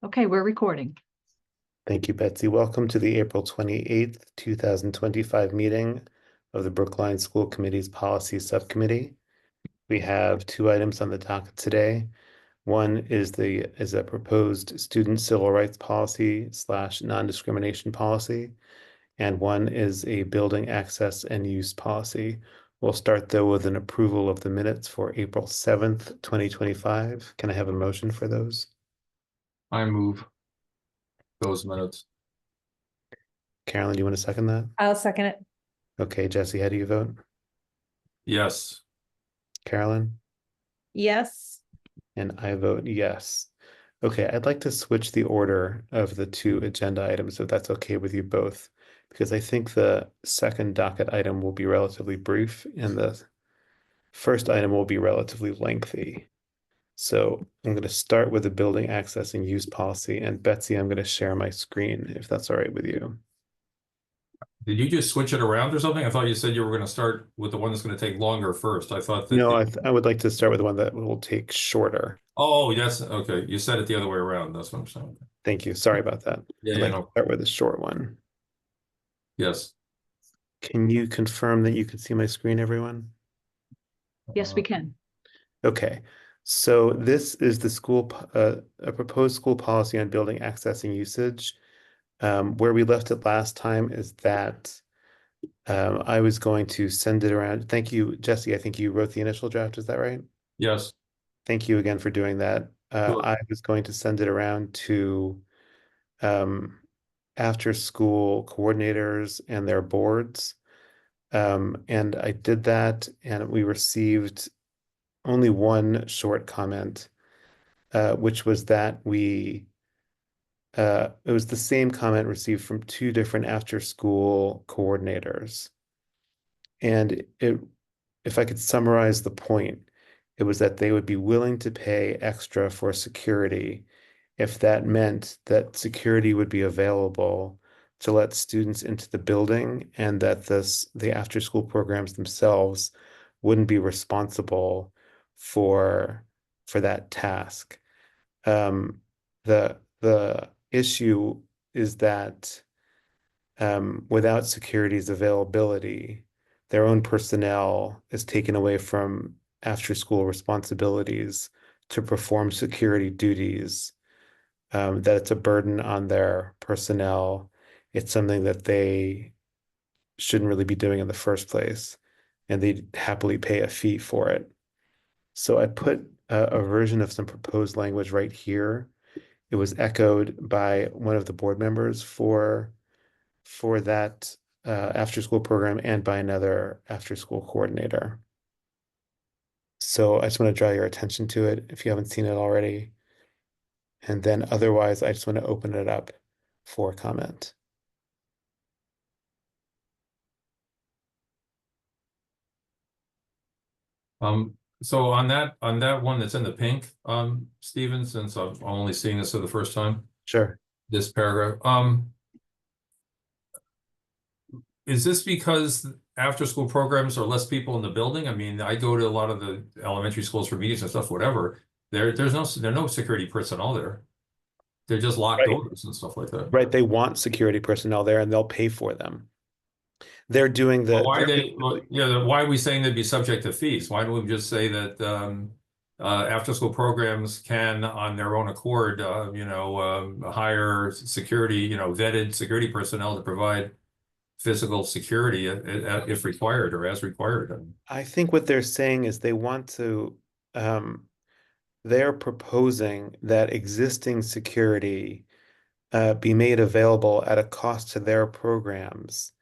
Okay, we're recording. Thank you, Betsy. Welcome to the April 28th, 2025 meeting of the Brookline School Committee's Policy Subcommittee. We have two items on the docket today. One is a proposed student civil rights policy slash non-discrimination policy, and one is a building access and use policy. We'll start though with an approval of the minutes for April 7th, 2025. Can I have a motion for those? I move those minutes. Carolyn, do you want to second that? I'll second it. Okay, Jesse, how do you vote? Yes. Carolyn? Yes. And I vote yes. Okay, I'd like to switch the order of the two agenda items, if that's okay with you both, because I think the second docket item will be relatively brief and the first item will be relatively lengthy. So I'm going to start with the building access and use policy. And Betsy, I'm going to share my screen if that's all right with you. Did you just switch it around or something? I thought you said you were going to start with the one that's going to take longer first. I thought that. No, I would like to start with the one that will take shorter. Oh, yes. Okay. You said it the other way around. That's what I'm saying. Thank you. Sorry about that. Yeah, I'd yeah, like to start with the short one. Yes. Can you confirm that you can see my screen, everyone? Yes, we can. Okay, so this is a proposed school policy on building access and usage. Where we left it last time is that I was going to send it around. Thank you, Jesse. I think you wrote the initial draft. Is that right? Yes. Thank you again for doing that. Sure. I was going to send it around to after school coordinators and their boards. And I did that, and we received only one short comment, which was that it was the same comment received from two different after-school coordinators. And if I could summarize the point, it was that they would be willing to pay extra for security if that meant that security would be available to let students into the building and that the after-school programs themselves wouldn't be responsible for that task. The issue is that without security's availability, their own personnel is taken away from after-school responsibilities to perform security duties, that it's a burden on their personnel. It's something that they shouldn't really be doing in the first place, and they'd happily pay a fee for it. So I put a version of some proposed language right here. It was echoed by one of the board members for that after-school program and by another after-school coordinator. So I just want to draw your attention to it if you haven't seen it already. And then otherwise, I just want to open it up for comment. So on that one that's in the pink, Stephen, since I'm only seeing this for the first time, Sure. this paragraph, is this because after school programs are less people in the building? I mean, I go to a lot of the elementary schools for meetings and stuff, whatever. There are no security personnel there. They're just locked Right. doors and stuff like that. Right. They want security personnel there and they'll pay for them. They're doing Well, the. why are they? Well, yeah. Why are we saying they'd be subject to fees? Why don't we just say that after-school programs can, on their own accord, hire security, vetted security personnel to provide physical security if required or as required. I think what they're saying is they're proposing that existing security be made available at a cost to their programs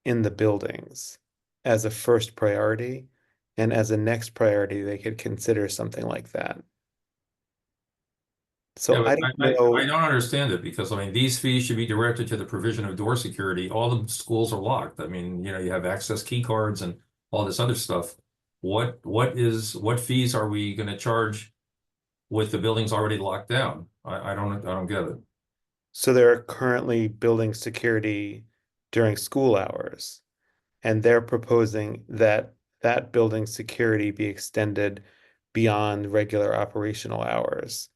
in the buildings as a first priority. And as a next priority, they could consider something like that. Yeah, So I but don't I know. don't understand it because I mean these fees should be directed to the provision of door security. All the schools are locked. I mean, you have access key cards and all this other stuff. What fees are we going to charge with the buildings already locked down? I don't get it. So they're currently building security during school hours, and they're proposing that that building security be extended beyond regular operational hours.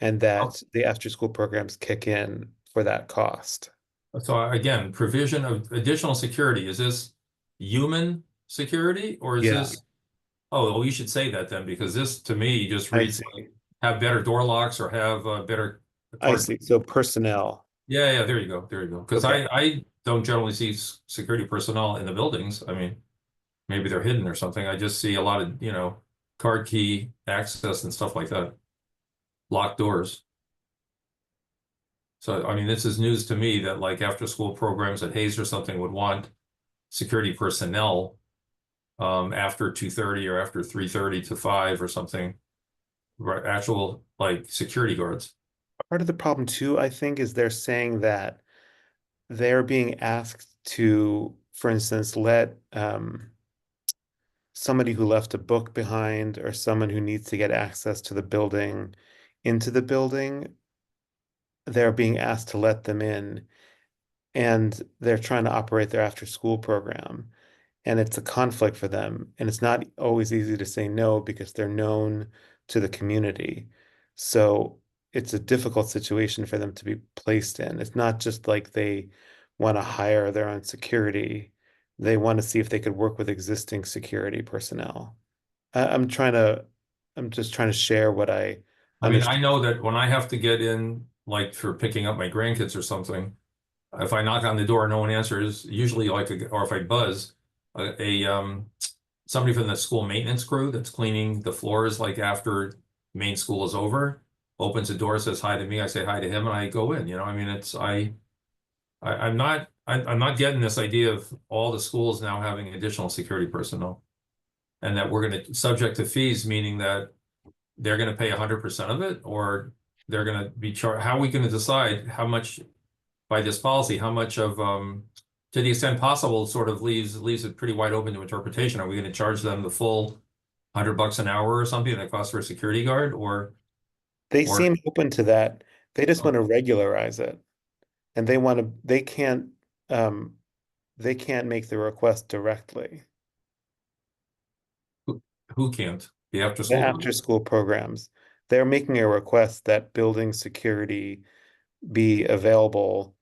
and that the after-school programs kick in for that cost. So again, provision of additional security, is this human security or is Yeah. this? Oh, well, you should say that then, because this to me just I reads see. like have better door locks or have better I see. So personnel. Yeah, yeah, there you go. There you go. Because Okay. I don't generally see security personnel in the buildings. I mean, maybe they're hidden or something. I just see a lot of, card key access and stuff like that. Locked doors. So, I mean, this is news to me that like after school programs at Hayes or something would want security personnel after 2:30 or after 3:30 to 5 or something. Right, actual like security guards. Part of the problem too, I think, is they're saying that they're being asked to, for instance, let somebody who left a book behind or someone who needs to get access to the building into the building, they're being asked to let them in, and they're trying to operate their after school program. And it's a conflict for them. And it's not always easy to say no because they're known to the community. So it's a difficult situation for them to be placed in. It's not just like they want to hire their own security. They want to see if they could work with existing security personnel. I'm trying to, I'm just trying to share what I I mean, I understand. know that when I have to get in, like for picking up my grandkids or something, if I knock on the door and no one answers, usually or if I buzz, somebody from the school maintenance crew that's cleaning the floors, like after main school is over, opens the door, says hi to me, I say hi to him, and I go in. I mean, I'm not getting this idea of all the schools now having additional security personnel, and that we're going to subject to fees, meaning that they're going to pay 100% of it, or they're going to be charged. How are we going to decide how much by this policy? How much of to the extent possible, sort of leaves it pretty wide open to interpretation. Are we going to charge them the full $100 an hour or something that costs for a security guard, They or seem open to that. They just want to regularize it. And um, they can't make the request directly. who can't? The after The school? after-school programs, they're making a request that building security be available,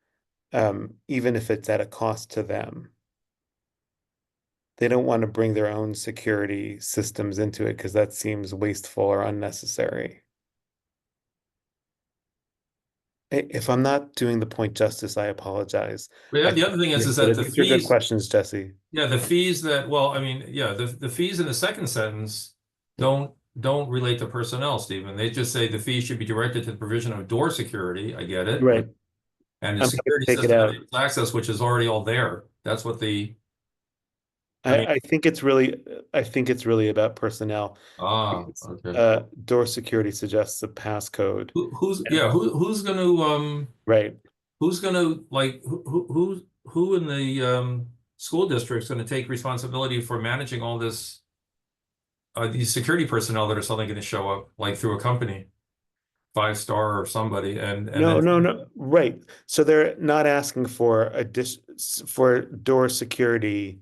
even if it's at a cost to them. They don't want to bring their own security systems into it because that seems wasteful or unnecessary. If I'm not doing the point justice, I apologize. But the other thing is that the These are good fees, questions, Jesse. yeah, the fees well, I mean, yeah, the fees in the second sentence don't relate to personnel, Stephen. They just say the fees should be directed to the provision of door security. I get it. Right. And the I'm going security to take it system out. enables access, which is already all there. That's what I think it's really about personnel. Because, okay. door security suggests a passcode. Who's gonna Right. like who in the school district's gonna take responsibility for managing all this these security personnel that are suddenly gonna show up like through a company, 5 Star or somebody, and No, then no, no. Right. So they're not asking for for door security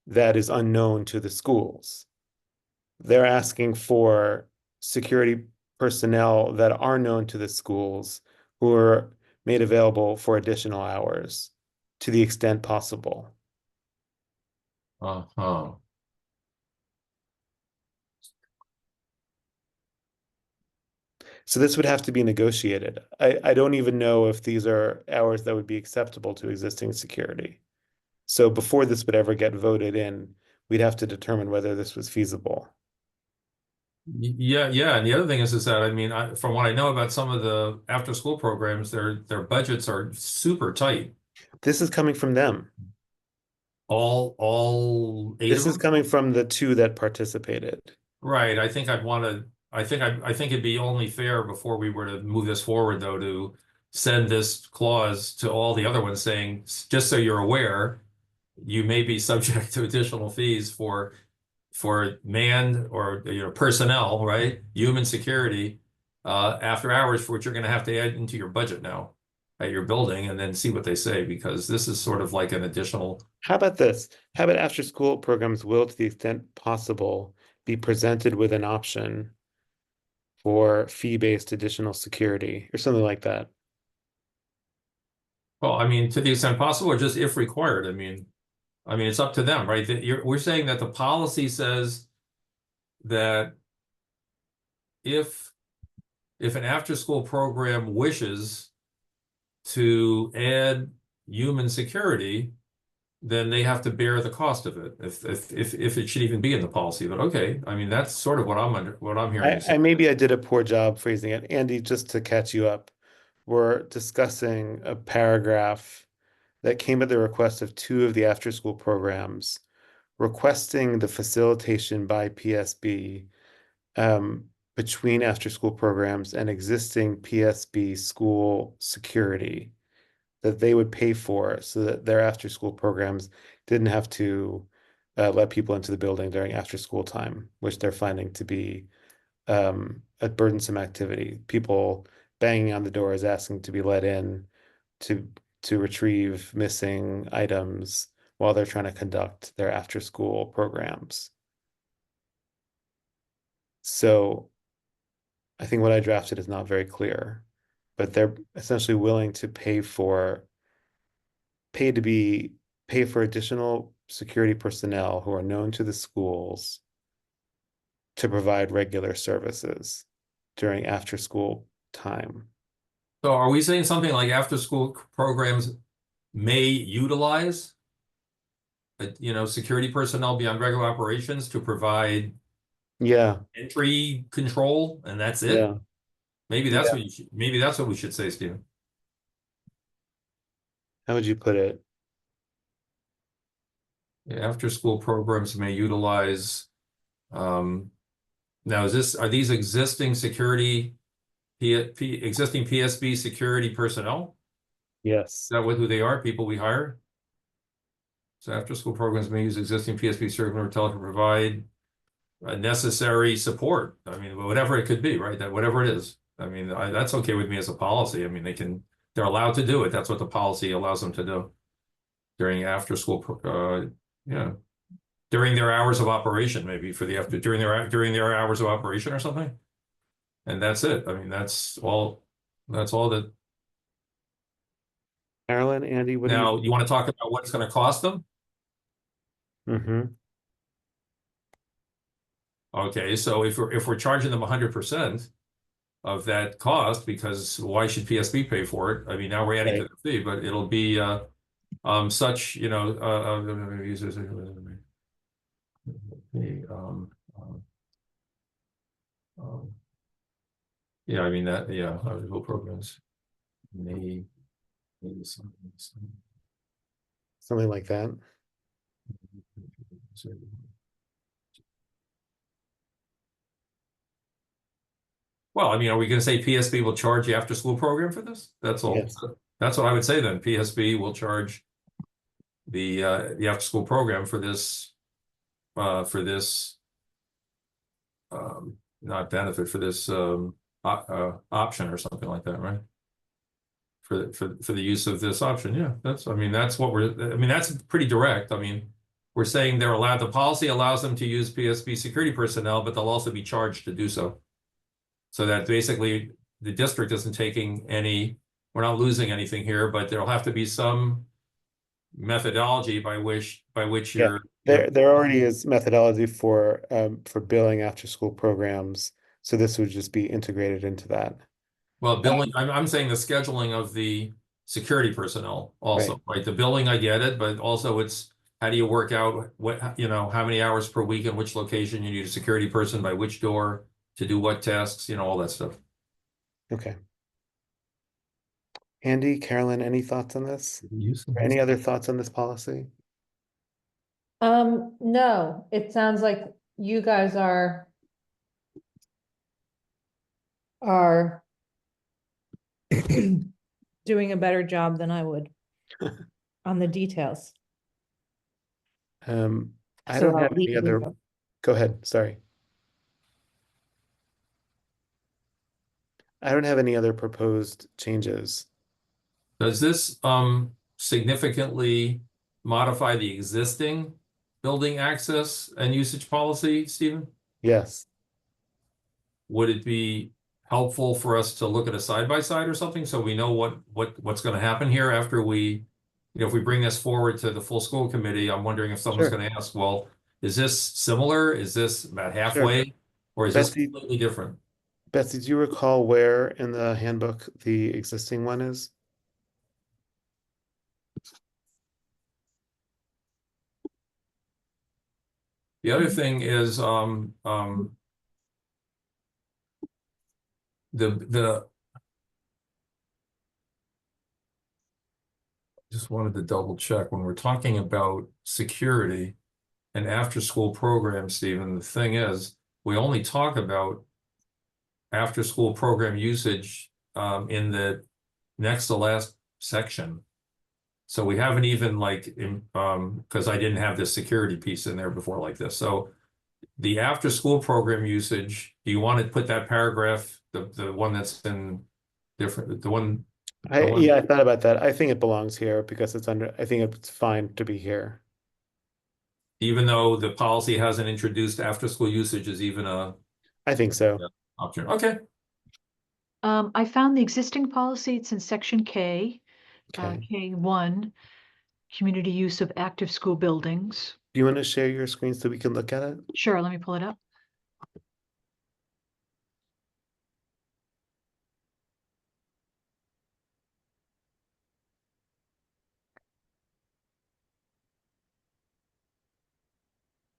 that is unknown to the schools. They're asking for security personnel that are known to the schools who are made available for additional hours to the extent possible. uh-huh. So this would have to be negotiated. I don't even know if these are hours that would be acceptable to existing security. So before this would ever get voted in, we'd have to determine whether this was feasible. Yeah, yeah, and the other thing is that I mean, from what I know about some of the after school programs, their budgets are super tight. This is coming from them. All 8 This of is them? coming from the 2 that participated. Right. I think I'd want to. I think it'd be only fair before we were to move this forward, though, to send this clause to all the other ones, saying, just so you're aware, you may be subject to additional fees for manned or personnel, right? Human security after hours, for which you're going to have to add into your budget now at your building, and then see what they say, because this is sort of like an additional. How about this? How about after school programs will, to the extent possible, be presented with an option for fee-based additional security or something like that. Well, I mean, to the extent possible, or just if required. I mean, it's up to them, right? We're saying that the policy says that if an after-school program wishes to add human security, then they have to bear the cost of it. If it should even be in the policy. But okay, I mean, that's sort of what I'm hearing you say. Maybe I did a poor job phrasing it. Andy, just to catch you up, we're discussing a paragraph that came at the request of two of the after-school programs, requesting the facilitation by PSB between after-school programs and existing PSB school security that they would pay for so that their after-school programs didn't have to let people into the building during after-school time, which they're finding to be a burdensome activity. People banging on the doors asking to be let in to retrieve missing items while they're trying to conduct their after-school programs. So I think what I drafted is not very clear, but they're essentially willing to pay for additional security personnel who are known to the schools to provide regular services during after-school time. So are we saying something like after-school programs may utilize, security personnel beyond regular operations to provide Yeah, entry control, and that's it? yeah. Maybe that's what we should say, Stephen. How would you put it? After-school programs may utilize, now are these existing security, existing PSB security personnel? Yes. Is that who they are, people we hire? So after-school programs may use existing PSB security to provide necessary support. I mean, whatever it could be, right? That whatever it is. I mean, that's okay with me as a policy. I mean, they're allowed to do it. That's what the policy allows them to do during after-school, during their hours of operation, maybe during their hours of operation or something. And that's it. I mean, that's all that. Carolyn, Andy, what do Now, you want to talk about what it's going to cost them? you? Okay, so if we're charging them 100% of that cost, because why should PSB pay for it? I mean, now we're adding to the fee, but it'll be such, users. Yeah, I mean that. Yeah, whole programs may Something like that. Well, I mean, are we going to say PSB will charge the after-school program for this? That's all. Yes. That's what I would say then. PSB will charge the after-school program for this not benefit, for this option or something like that, right? For the use of this option. Yeah, that's that's pretty direct. I mean, we're saying they're allowed, the policy allows them to use PSB security personnel, but they'll also be charged to do so. So that basically the district isn't taking any, we're not losing anything here, but there'll have to be some methodology by which Yeah, there already is methodology for billing after school programs, so this would just be integrated into that. Well, billing, I'm saying the scheduling of the security personnel also, right? The billing, I get it, but also it's how do you work out what, how many hours per week in which location you need a security person by which door to do what tasks, all that stuff. Okay. Andy, Carolyn, any thoughts on this? Any other thoughts on this policy? No, it sounds like you guys are doing a better job than I would on the details. I So don't I'll have any leave other. you. Go ahead, sorry. I don't have any other proposed changes. Does this significantly modify the existing building access and usage policy, Stephen? Yes. would it be helpful for us to look at a side-by-side or something so we know what's going to happen here after we, if we bring this forward to the full school committee? I'm wondering if someone's Sure. going to ask, well, is this similar? Is this about halfway? Or is this Betsy- completely different? Betsy, do you recall where in the handbook the existing one is? The other thing is, just wanted to double check when we're talking about security and after-school programs, Stephen, the thing is, we only talk about after-school program usage in the next to last section. So we haven't even because I didn't have this security piece in there before like this. So the after-school program usage, do you want to put that paragraph, the one that's in different, the one? Yeah, I thought about that. I think it belongs here because I think it's fine to be here. Even though the policy hasn't introduced after-school usage as even a I think so. option. Okay. I found the existing policy. It's in section K, Okay. K1, community use of active school buildings. Do you want to share your screen so we can look at it? Sure, let me pull it up.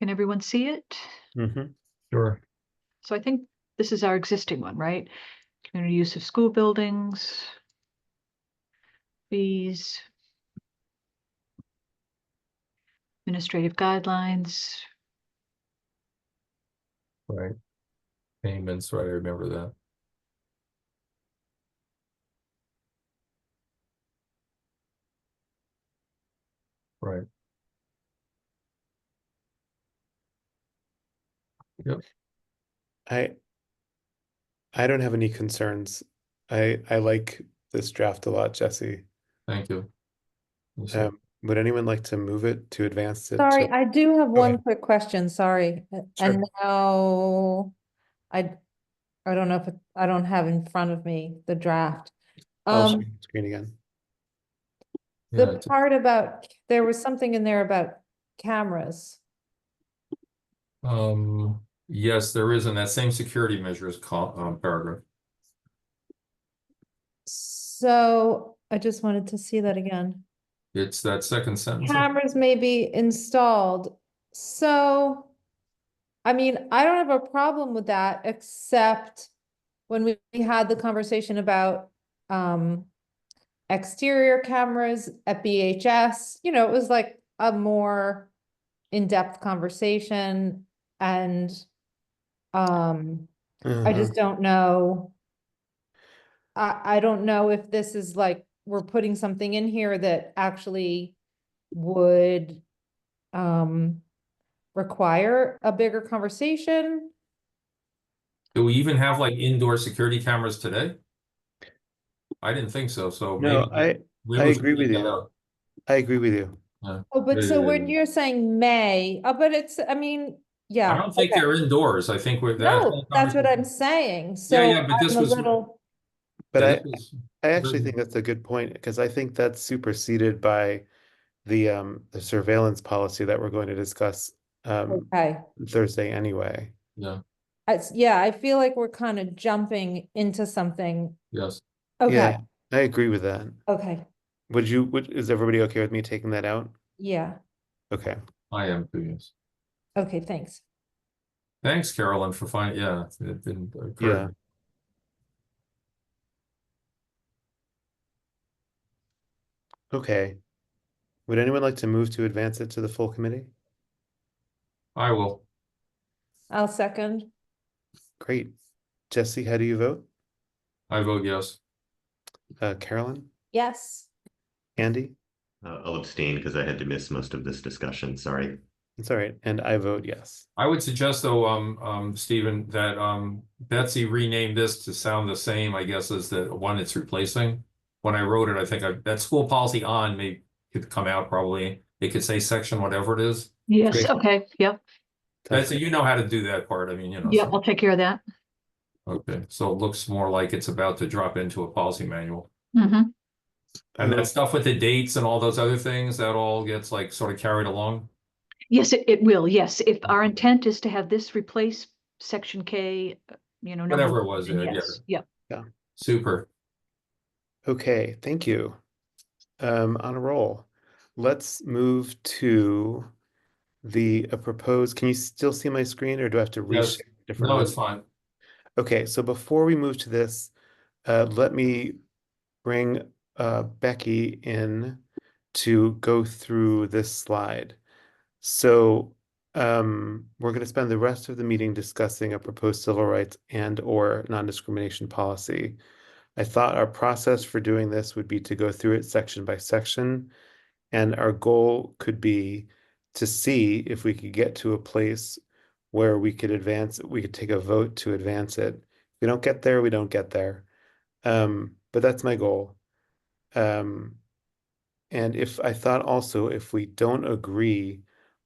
Can everyone see it? Mm-hmm. Sure. So I think this is our existing one, right? Community use of school buildings, fees, administrative guidelines. Right. Payments, right, I remember that. Right. Yep. I don't have any concerns. I like this draft a lot, Jesse. Thank you. Let me see. Would anyone like to move it to advance it? Sorry, to- I do have Go one ahead. quick question, sorry. And now I don't know if I don't have in front of me the draft. I'll share the screen again. Yeah, The part about, there was something in there about cameras. yes, there is in that same security measures paragraph. So I just wanted to see that again. It's that second sentence. Cameras may be installed. So, I mean, I don't have a problem with that, except when we had the conversation about exterior cameras at BHS, it was like a more in-depth conversation, and I just don't know. I don't know if this is like, we're putting something in here that actually would require a bigger conversation. Do we even have like indoor security cameras today? I didn't think so, so No, maybe I agree with take that you. out. I agree with you. Yeah. Oh, but so Yeah. when you're saying may, but it's, I mean, yeah. I don't think okay. they're indoors. I think we're that. No, that's what I'm saying. So yeah, but this I'm a was- little, But Yeah, I this was- actually think that's a good point because I think that's superseded by the surveillance policy that we're going to discuss okay. Thursday anyway. Yeah, Yeah, I feel like we're kind of jumping into something. yes. Okay, Yeah, I agree with that. okay, Is everybody okay with me taking that out? yeah, Okay. I am too, yes. okay, thanks. Thanks, Carolyn, for finding, yeah, it didn't occur. Yeah. Okay. Would anyone like to move to advance it to the full committee? I will. I'll second. Great. Jesse, how do you vote? I vote yes. Carolyn? Yes. Andy? I'll abstain because I had to miss most of this discussion. Sorry. It's all right. And I vote yes. I would suggest though, Stephen, that Betsy renamed this to sound the same, I guess, as the one it's replacing. When I wrote it, I think that school policy on could come out probably. It could say section whatever it is. Yes, Great. okay, yep, Sounds Betsy, you know how to do that part. I mean, yep, I'll take care of that. Okay, so it looks more like it's about to drop into a policy manual. Mhm. And that stuff with the dates and all those other things, that all gets like sort of carried along? Yes, it will. Yes, if our intent is to have this replace section K, number Whatever it one, was, then yeah, yes, yep. super. Okay, thank you. On a roll. Let's move to the proposed. Can you still see my screen, or do I have to Yes, reshare a different no, one? it's fine. Okay, so before we move to this, let me bring Becky in to go through this slide. So we're going to spend the rest of the meeting discussing a proposed civil rights and or non-discrimination policy. I thought our process for doing this would be to go through it section by section, and our goal could be to see if we could get to a place where we could take a vote to advance it. If we don't get there, we don't get there. But that's my goal. And I thought also if we don't agree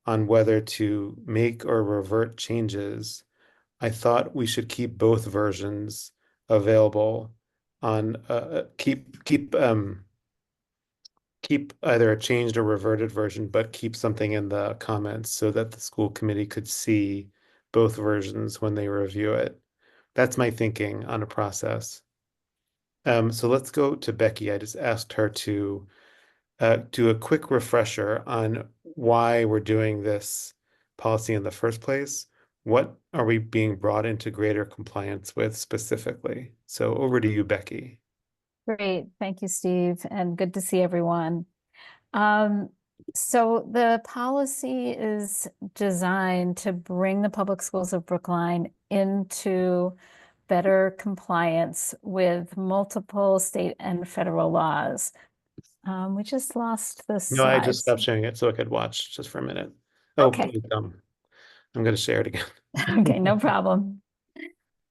on whether to make or revert changes, I thought we should keep both versions available on keep either a changed or reverted version, but keep something in the comments so that the school committee could see both versions when they review it. That's my thinking on a process. So let's go to Becky. I just asked her to do a quick refresher on why we're doing this policy in the first place. What are we being brought into greater compliance with specifically? So over to you, Becky. Great. Thank you, Steve, and good to see everyone. So the policy is designed to bring the public schools of Brookline into better compliance with multiple state and federal laws. We just lost the No, I just slides. stopped sharing it so I could watch just for a minute. Oh, Okay. please, I'm going to share it again. Okay, no problem.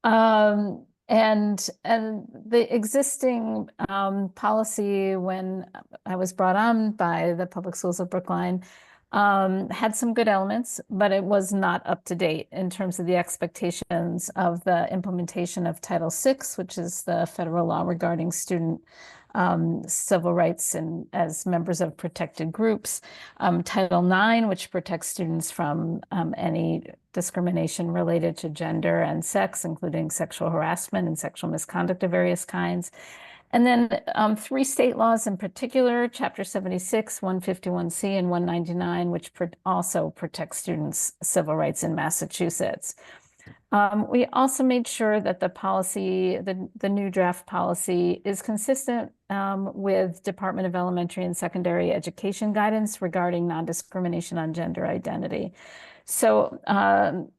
And the existing policy when I was brought on by the Public Schools of Brookline had some good elements, but it was not up to date in terms of the expectations of the implementation of Title VI, which is the federal law regarding student civil rights and as members of protected groups. Title IX, which protects students from any discrimination related to gender and sex, including sexual harassment and sexual misconduct of various kinds. And then 3 state laws in particular, Chapter 76, 151C, and 199, which also protect students' civil rights in Massachusetts. We also made sure that the policy, the new draft policy, is consistent with Department of Elementary and Secondary Education guidance regarding non-discrimination on gender identity. So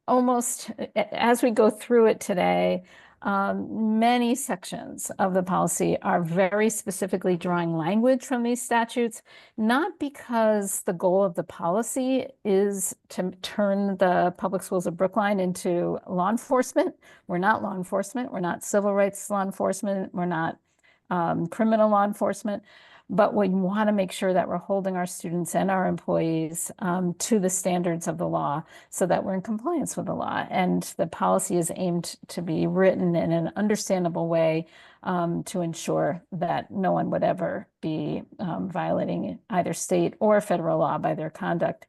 almost as we go through it today, many sections of the policy are very specifically drawing language from these statutes, not because the goal of the policy is to turn the public schools of Brookline into law enforcement. We're not law enforcement. We're not civil rights law enforcement. We're not criminal law enforcement. But we want to make sure that we're holding our students and our employees to the standards of the law so that we're in compliance with the law. And the policy is aimed to be written in an understandable way to ensure that no one would ever be violating either state or federal law by their conduct.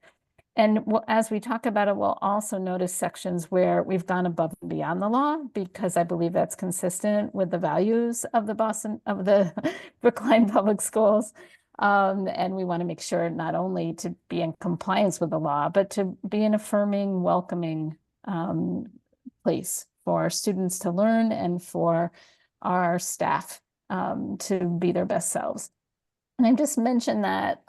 And as we talk about it, we'll also notice sections where we've gone above and beyond the law, because I believe that's consistent with the values of the Brookline Public Schools. And we want to make sure not only to be in compliance with the law, but to be an affirming, welcoming place for our students to learn and for our staff to be their best selves. And I just mentioned that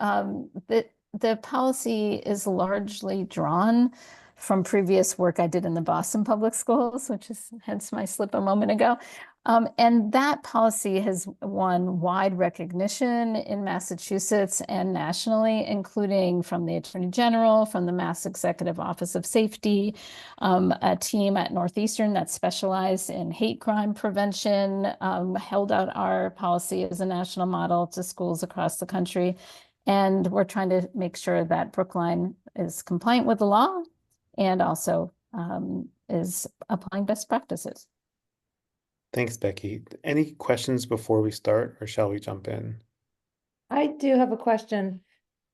the policy is largely drawn from previous work I did in the Boston Public Schools, which is hence my slip a moment ago. And that policy has won wide recognition in Massachusetts and nationally, including from the Attorney General, from the Mass Executive Office of Safety, a team at Northeastern that specialized in hate crime prevention, held out our policy as a national model to schools across the country. And we're trying to make sure that Brookline is compliant with the law and also is applying best practices. Thanks, Becky. Any questions before we start, or shall we jump in? I do have a question.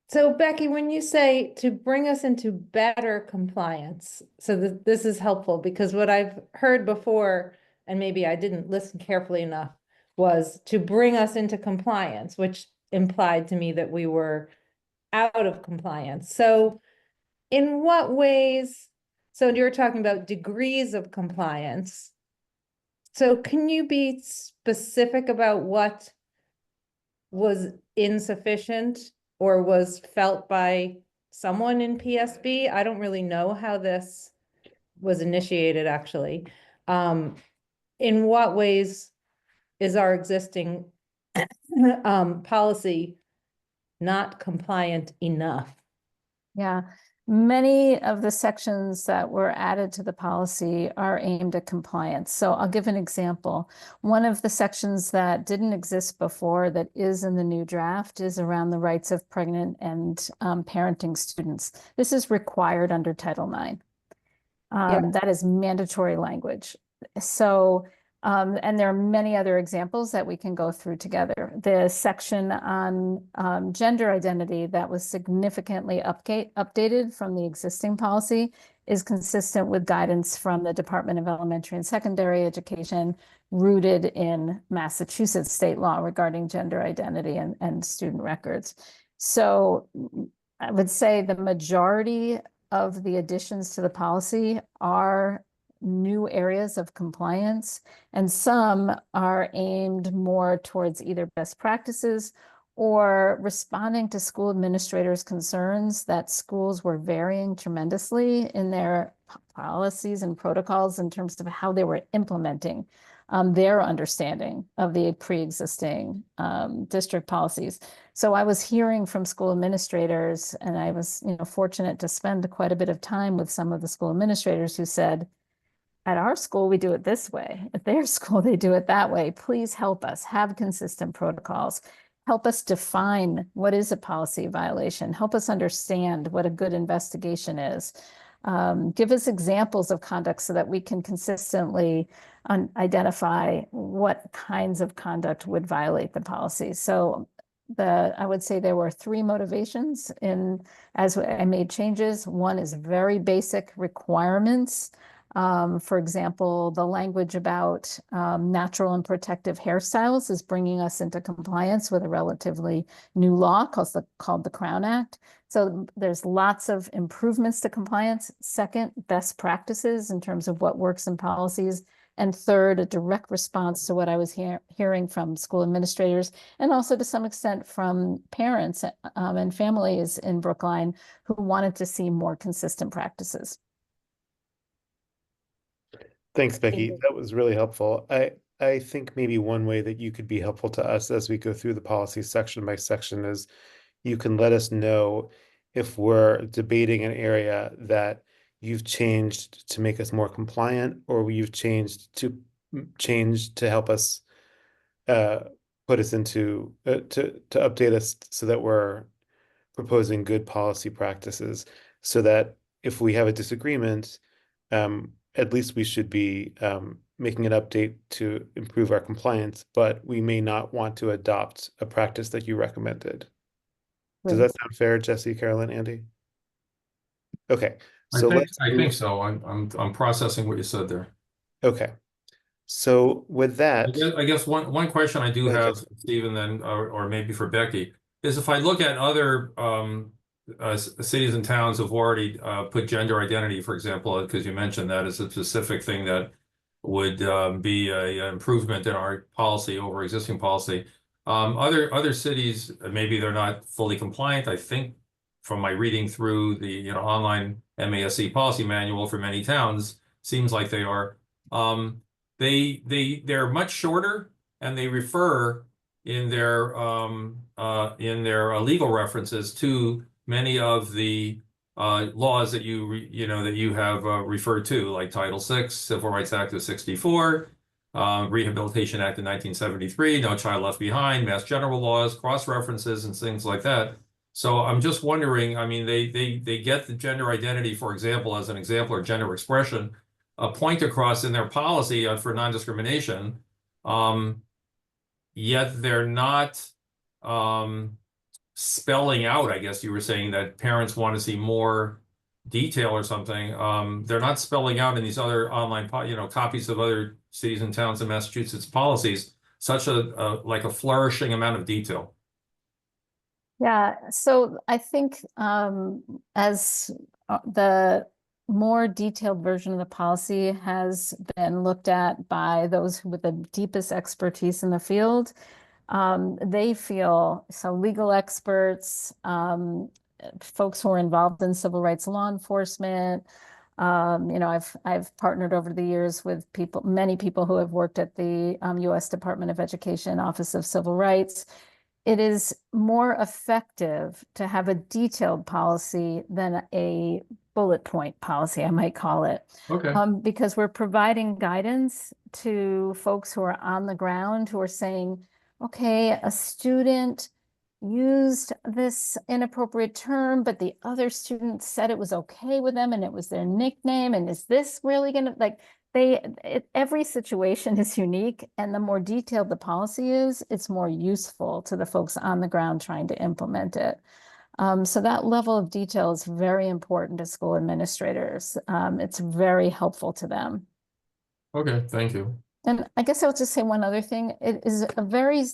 So Becky, when you say to bring us into better compliance, so this is helpful because what I've heard before, and maybe I didn't listen carefully enough, was to bring us into compliance, which implied to me that we were out of compliance. So in what ways, so you're talking about degrees of compliance. So can you be specific about what was insufficient or was felt by someone in PSB? I don't really know how this was initiated, actually. In what ways is our existing policy not compliant enough? Yeah, many of the sections that were added to the policy are aimed at compliance. So I'll give an example. One of the sections that didn't exist before that is in the new draft is around the rights of pregnant and parenting students. This is required under Title IX. That is mandatory language. So and there are many other examples that we can go through together. The section on gender identity that was significantly updated from the existing policy is consistent with guidance from the Department of Elementary and Secondary Education, rooted in Massachusetts state law regarding gender identity and student records. So I would say the majority of the additions to the policy are new areas of compliance, and some are aimed more towards either best practices or responding to school administrators' concerns that schools were varying tremendously in their policies and protocols in terms of how they were implementing their understanding of the pre-existing district policies. So I was hearing from school administrators, and I was, fortunate to spend quite a bit of time with some of the school administrators who said, at our school, we do it this way. At their school, they do it that way. Please help us have consistent protocols. Help us define what is a policy violation. Help us understand what a good investigation is. Give us examples of conduct so that we can consistently identify what kinds of conduct would violate the policy. So I would say there were 3 motivations as I made changes. One is very basic requirements. For example, the language about natural and protective hairstyles is bringing us into compliance with a relatively new law called the Crown Act. So there's lots of improvements to compliance. Second, best practices in terms of what works in policies. And third, a direct response to what I was hearing from school administrators, and also to some extent from parents and families in Brookline who wanted to see more consistent practices. Thanks, Becky. That was really helpful. I think maybe one way that you could be helpful to us as we go through the policy section by section is you can let us know if we're debating an area that you've changed to make us more compliant, or you've changed to help us put us into to update us so that we're proposing good policy practices, so that if we have a disagreement, at least we should be making an update to improve our compliance, but we may not want to adopt a practice that you recommended. Does that sound fair, Jesse, Carolyn, Andy? Okay, so I think so. I'm processing what you said there. Okay, so with that, I guess one question I do Go ahead, have, Jesse. Stephen, then, or maybe for Becky, is if I look at other cities and towns have already put gender identity, for example, because you mentioned that as a specific thing that would be an improvement in our policy over existing policy. Other cities, maybe they're not fully compliant. I think from my reading through the online MASC policy manual for many towns, seems like they are. They're much shorter, and they refer in their legal references to many of the laws that you have referred to, like Title VI, Civil Rights Act of '64, Rehabilitation Act of 1973, No Child Left Behind, Mass General laws, cross references, and things like that. So I'm just wondering. I mean, they get the gender identity, for example, as an example, or gender expression, a point across in their policy for non-discrimination, Yet they're not spelling out, I guess you were saying that parents want to see more detail or something. They're not spelling out in these other online, copies of other cities and towns in Massachusetts policies, such like a flourishing amount of detail. Yeah, so I think as the more detailed version of the policy has been looked at by those with the deepest expertise in the field, they feel, so legal experts, folks who are involved in civil rights law enforcement, I've partnered over the years with many people who have worked at the U.S. Department of Education, Office of Civil Rights. It is more effective to have a detailed policy than a bullet point policy, I might call it. Okay. Because we're providing guidance to folks who are on the ground who are saying, okay, a student used this inappropriate term, but the other student said it was okay with them and it was their nickname. And is this really gonna, like, every situation is unique, and the more detailed the policy is, it's more useful to the folks on the ground trying to implement it. So that level of detail is very important to school administrators. It's very helpful to them. Okay, thank you. And I guess I'll just say one other thing. It is a very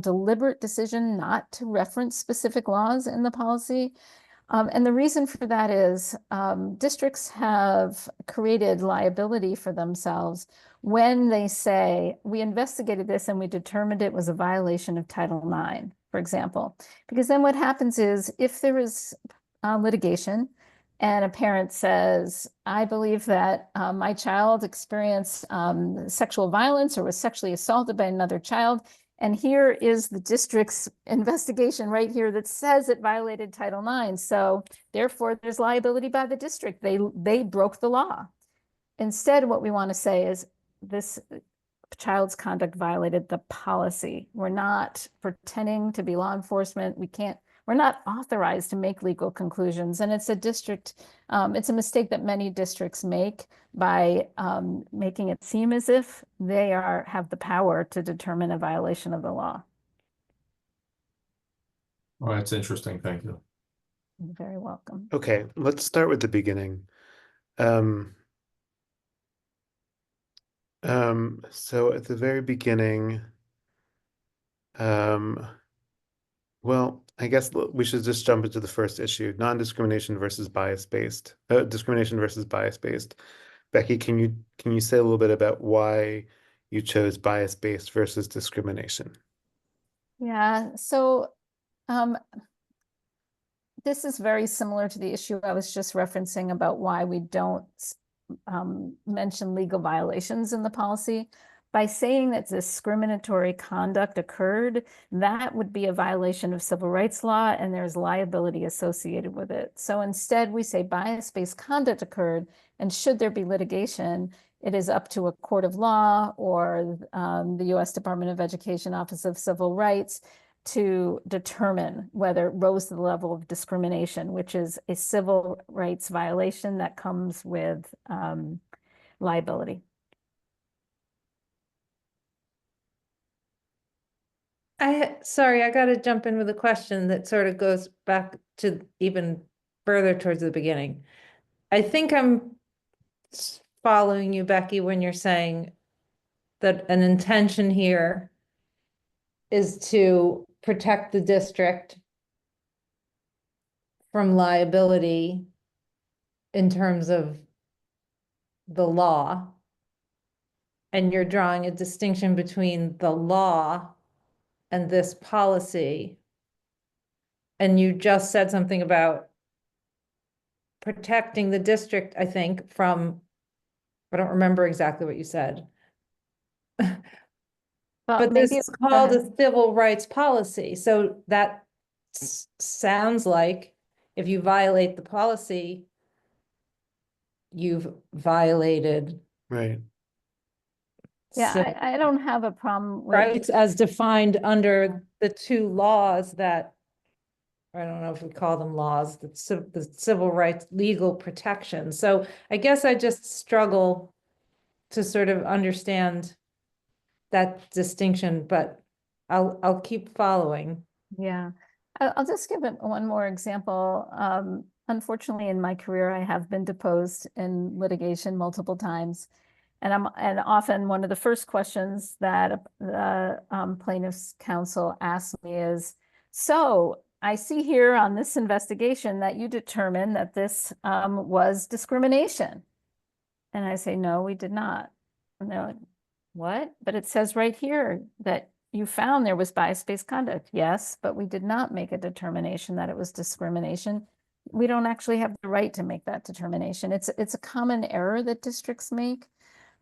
deliberate decision not to reference specific laws in the policy. And the reason for that is districts have created liability for themselves when they say, we investigated this and we determined it was a violation of Title IX, for example. Because then what happens is if there is litigation and a parent says, I believe that my child experienced sexual violence or was sexually assaulted by another child, and here is the district's investigation right here that says it violated Title IX. So therefore, there's liability by the district. They broke the law. Instead, what we want to say is this child's conduct violated the policy. We're not pretending to be law enforcement. We're not authorized to make legal conclusions. And it's a mistake that many districts make by making it seem as if they have the power to determine a violation of the law. Well, that's interesting. Thank you. You're very welcome. Okay, let's start with the beginning. So at the very beginning, well, I guess we should just jump into the first issue, non-discrimination versus bias-based, discrimination versus bias-based. Becky, can you say a little bit about why you chose bias-based versus discrimination? Yeah, so this is very similar to the issue I was just referencing about why we don't mention legal violations in the policy. By saying that discriminatory conduct occurred, that would be a violation of civil rights law, and there's liability associated with it. So instead, we say bias-based conduct occurred, and should there be litigation, it is up to a court of law or the U.S. Department of Education, Office of Civil Rights to determine whether it rose to the level of discrimination, which is a civil rights violation that comes with liability. Sorry, I got to jump in with a question that sort of goes back to even further towards the beginning. I think I'm following you, Becky, when you're saying that an intention here is to protect the district from liability in terms of the law. And you're drawing a distinction between the law and this policy. And you just said something about protecting the district, I think, from, I don't remember exactly what you said. But this is called a civil rights policy. So that sounds like if you violate the policy, you've violated. Right. Yeah, I don't have a problem with rights as defined under the two laws that, I don't know if we call them laws, the civil rights legal protection. So I guess I just struggle to sort of understand that distinction, but I'll keep following. Yeah, I'll just give it one more example. Unfortunately, in my career, I have been deposed in litigation multiple times. And often one of the first questions that the plaintiff's counsel asks me is, so I see here on this investigation that you determined that this was discrimination. And I say, no, we did not. And they're like, what? But it says right here that you found there was bias-based conduct. Yes, but we did not make a determination that it was discrimination. We don't actually have the right to make that determination. It's a common error that districts make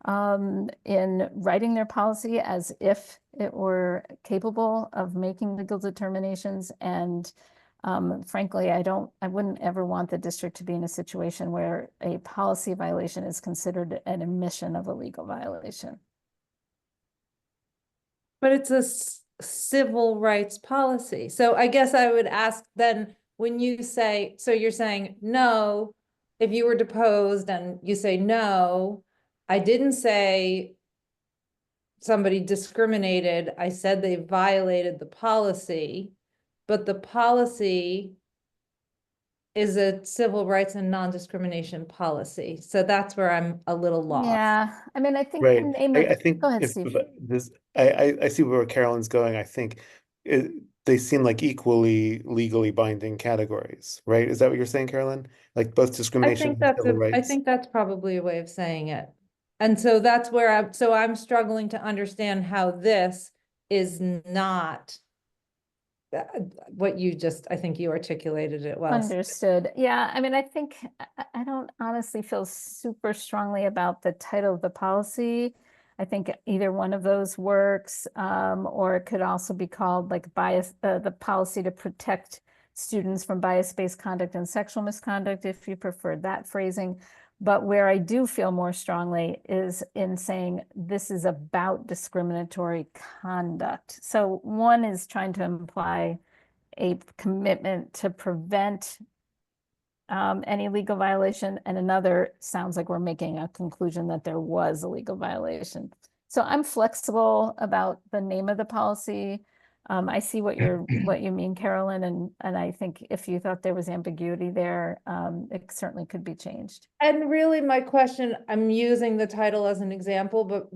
in writing their policy as if it were capable of making legal determinations. And frankly, I wouldn't ever want the district to be in a situation where a policy violation is considered an admission of a legal violation. But it's a civil rights policy. So I guess I would ask then, when you say, so you're saying no, if you were deposed and you say no, I didn't say somebody discriminated, I said they violated the policy, but the policy is a civil rights and non-discrimination policy. So that's where I'm a little lost. Yeah, I mean, I think Right. the name I of, think go ahead, if Steve. this, I see where Carolyn's going. I think they seem like equally legally binding categories, right? Is that what you're saying, Carolyn? Like both I discrimination think and that's civil I rights? think that's probably a way of saying it. And so that's where I'm struggling to understand how this is not what you just, I think you articulated it well. Understood. Yeah, I mean, I think I don't honestly feel super strongly about the title of the policy. I think either one of those works, or it could also be called like the policy to protect students from bias-based conduct and sexual misconduct, if you prefer that phrasing. But where I do feel more strongly is in saying this is about discriminatory conduct. So one is trying to imply a commitment to prevent any legal violation, and another sounds like we're making a conclusion that there was a legal violation. So I'm flexible about the name of the policy. I see what you mean, Carolyn, and I think if you thought there was ambiguity there, it certainly could be changed. And really my question, I'm using the title as an example, but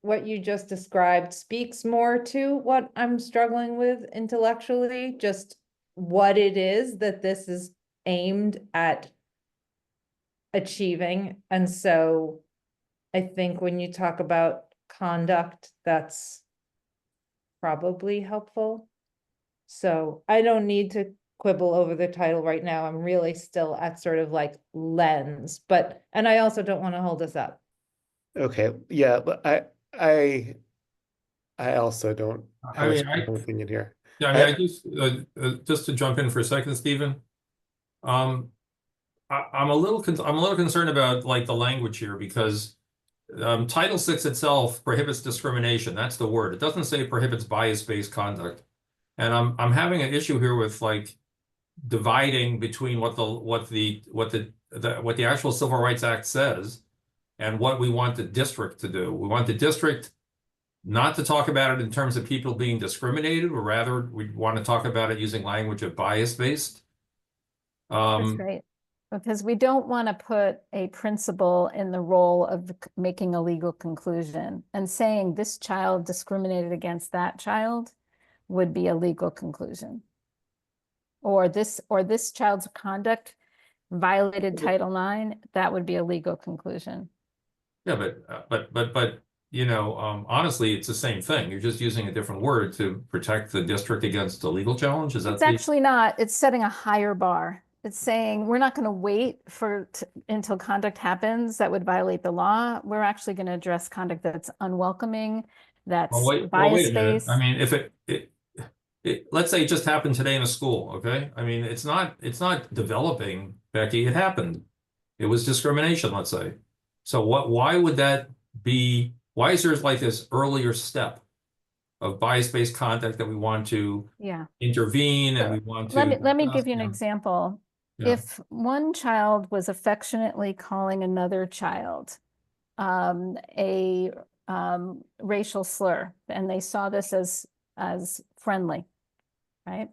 what you just described speaks more to what I'm struggling with intellectually, just what it is that this is aimed at achieving. And so I think when you talk about conduct, that's probably helpful. So I don't need to quibble over the title right now. I'm really still at sort of like lens, and I also don't want to hold us up. Okay, yeah, but I also don't have a strong opinion here. Yeah, I mean, just to jump in for a second, Stephen. I'm a little concerned about like the language here because Title VI itself prohibits discrimination. That's the word. It doesn't say it prohibits bias-based conduct. And I'm having an issue here with like dividing between what the actual Civil Rights Act says and what we want the district to do. We want the district not to talk about it in terms of people being discriminated, or rather we want to talk about it using language of bias-based. That's great. Because we don't want to put a principal in the role of making a legal conclusion, and saying this child discriminated against that child would be a legal conclusion. Or this child's conduct violated Title IX, that would be a legal conclusion. Yeah, but you know, honestly, it's the same thing. You're just using a different word to protect the district against a legal challenge. Is that It's actually not. It's setting a higher bar. It's saying we're not going to wait until conduct happens that would violate the law. We're actually going to address conduct that's unwelcoming, that's wait a minute. bias-based. I mean, if let's say it just happened today in a school, okay? I mean, it's not developing, Becky. It happened. It was discrimination, let's say. So why would that be? Why is there like this earlier step of bias-based conduct that we want to intervene and we want to? Let me give you an example. Yeah. If one child was affectionately calling another child a racial slur, and they saw this as friendly, right?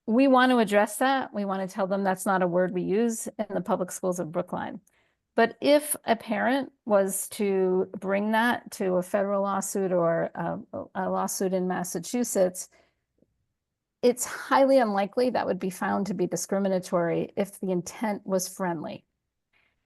We want to address that. We want to tell them that's not a word we use in the public schools of Brookline. But if a parent was to bring that to a federal lawsuit or a lawsuit in Massachusetts, it's highly unlikely that would be found to be discriminatory if the intent was friendly.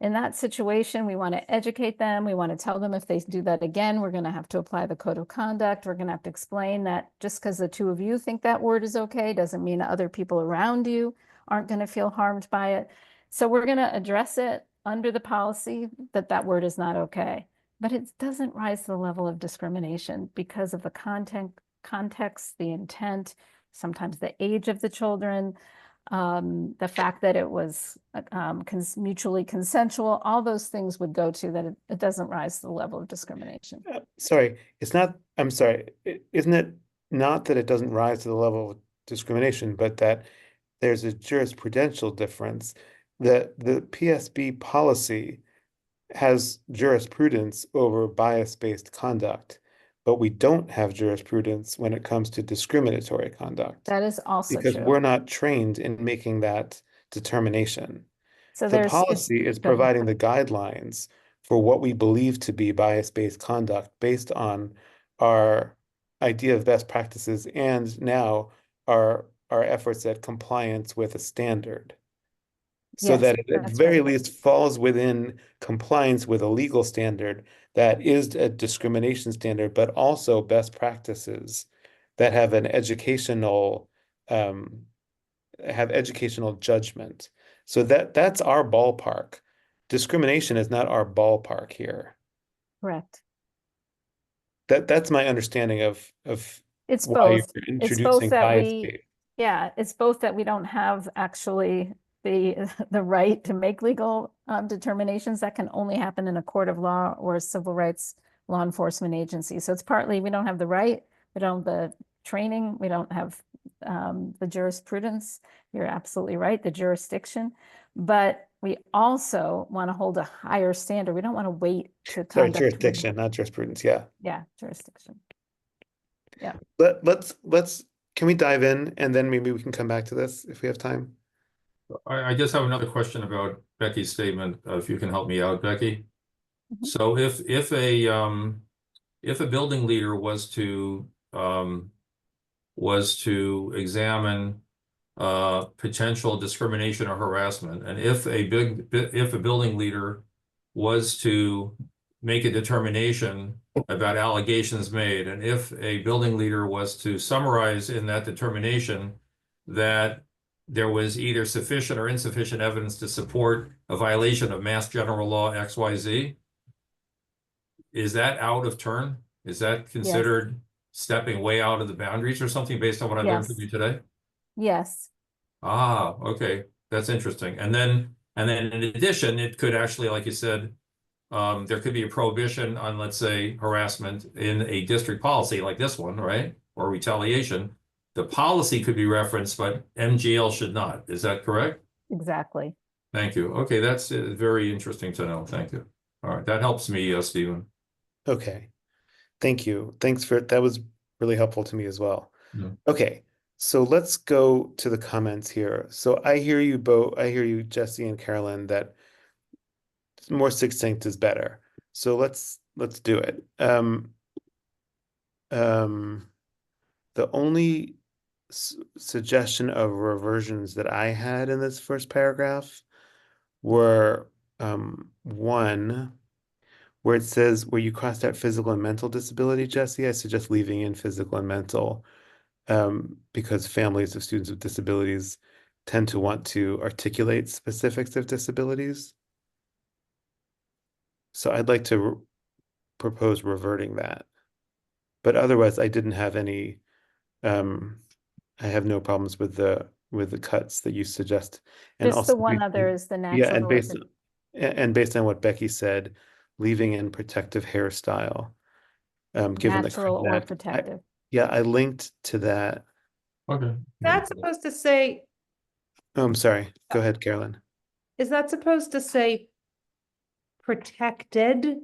In that situation, we want to educate them. We want to tell them if they do that again, we're going to have to apply the code of conduct. We're going to have to explain that just because the two of you think that word is okay doesn't mean other people around you aren't going to feel harmed by it. So we're going to address it under the policy that that word is not okay. But it doesn't rise to the level of discrimination because of the context, the intent, sometimes the age of the children, the fact that it was mutually consensual, all those things would go to that it doesn't rise to the level of discrimination. Sorry, I'm sorry, isn't it not that it doesn't rise to the level of discrimination, but that there's a jurisprudential difference? That the PSB policy has jurisprudence over bias-based conduct, but we don't have jurisprudence when it comes to discriminatory conduct. That is also Because true. we're not trained in making that determination. So The there's policy is go ahead. providing the guidelines for what we believe to be bias-based conduct based on our idea of best practices and now our efforts at compliance with a standard. So Yes, that it at that's very right. least falls within compliance with a legal standard that is a discrimination standard, but also best practices that have an educational judgment. So that's our ballpark. Discrimination is not our ballpark here. Correct. That's my understanding of It's why both. you're It's both introducing that bias-based. yeah, it's both that we don't have actually the right to make legal determinations. That can only happen in a court of law or a civil rights law enforcement agency. So it's partly we don't have the right, we don't have the training, we don't have the jurisprudence. You're absolutely right, the jurisdiction. But we also want to hold a higher standard. We don't want to wait to Sorry, conduct. jurisdiction, not jurisprudence. Yeah. Yeah, jurisdiction. Yeah. Let's can we dive in and then maybe we can come back to this if we have time? I just have another question about Becky's statement, if you can help me out, Becky. Mhm. So if a building leader was to examine potential discrimination or harassment, and if a building leader was to make a determination about allegations made, and if a building leader was to summarize in that determination that there was either sufficient or insufficient evidence to support a violation of Mass General Law XYZ, is that out of turn? Is that considered stepping way out of the boundaries or something based on what I learned from Yes. you today? Yes. Ah, okay. That's interesting. And then in addition, it could actually, like you said, there could be a prohibition on, let's say, harassment in a district policy like this one, right? Or retaliation. The policy could be referenced, but MGL should not. Is that correct? Exactly. Thank you. Okay, that's very interesting to know. Thank you. All right, that helps me, Stephen. Okay. Thank you. That was really helpful to me as well. Yeah. Okay. So let's go to the comments here. So I hear you both, I hear you, Jesse and Carolyn, that more succinct is better. So let's do it. The only suggestion of reversions that I had in this first paragraph were one where it says where you crossed out physical and mental disability, Jesse. I suggest leaving in physical and mental because families of students with disabilities tend to want to articulate specifics of disabilities. So I'd like to propose reverting that. But otherwise, I didn't have any, I have no problems with the cuts that you suggest. And Just also the one other is the yeah, natural. and based on what Becky said, leaving in protective hairstyle, given the Natural or that protective. yeah, I linked to that. Okay. That's supposed to say, Oh, I'm sorry. Go ahead, Carolyn. is that supposed to say protected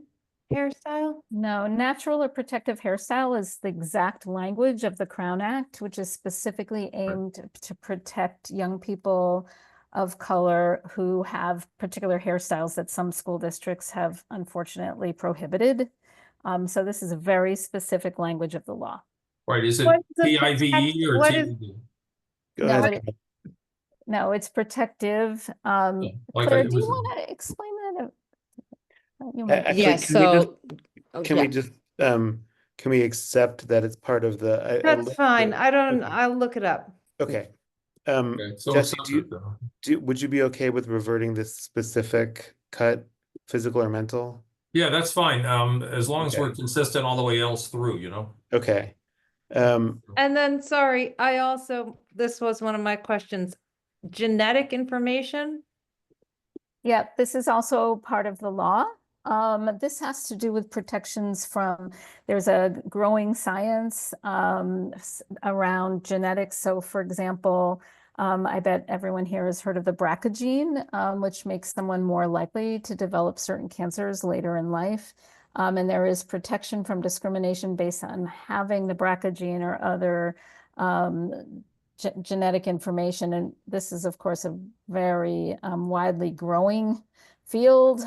hairstyle? No, natural or protective hairstyle is the exact language of the Crown Act, which is specifically aimed to protect young people of color who have particular hairstyles that some school districts have unfortunately prohibited. So this is a very specific language of the law. Right, is it What is a PIVE or what is- TIVE? Go No, ahead. No, it's protective. Like Claire, it do you was- want to explain that? You might be- Actually, Yeah, can we just, so, oh, can yeah. we just, can we accept that it's part of the? That's fine. I don't, Okay. I'll look it up. Okay. Okay, so Jesse, subject though. would you be okay with reverting this specific cut, physical or mental? Yeah, that's fine. As long as we're Okay. consistent all the way else through, you know? Okay. And then, sorry, this was one of my questions. Genetic information? Yeah, this is also part of the law. This has to do with protections from, there's a growing science around genetics. So for example, I bet everyone here has heard of the BRCA gene, which makes someone more likely to develop certain cancers later in life. And there is protection from discrimination based on having the BRCA gene or other genetic information. And this is, of course, a very widely growing field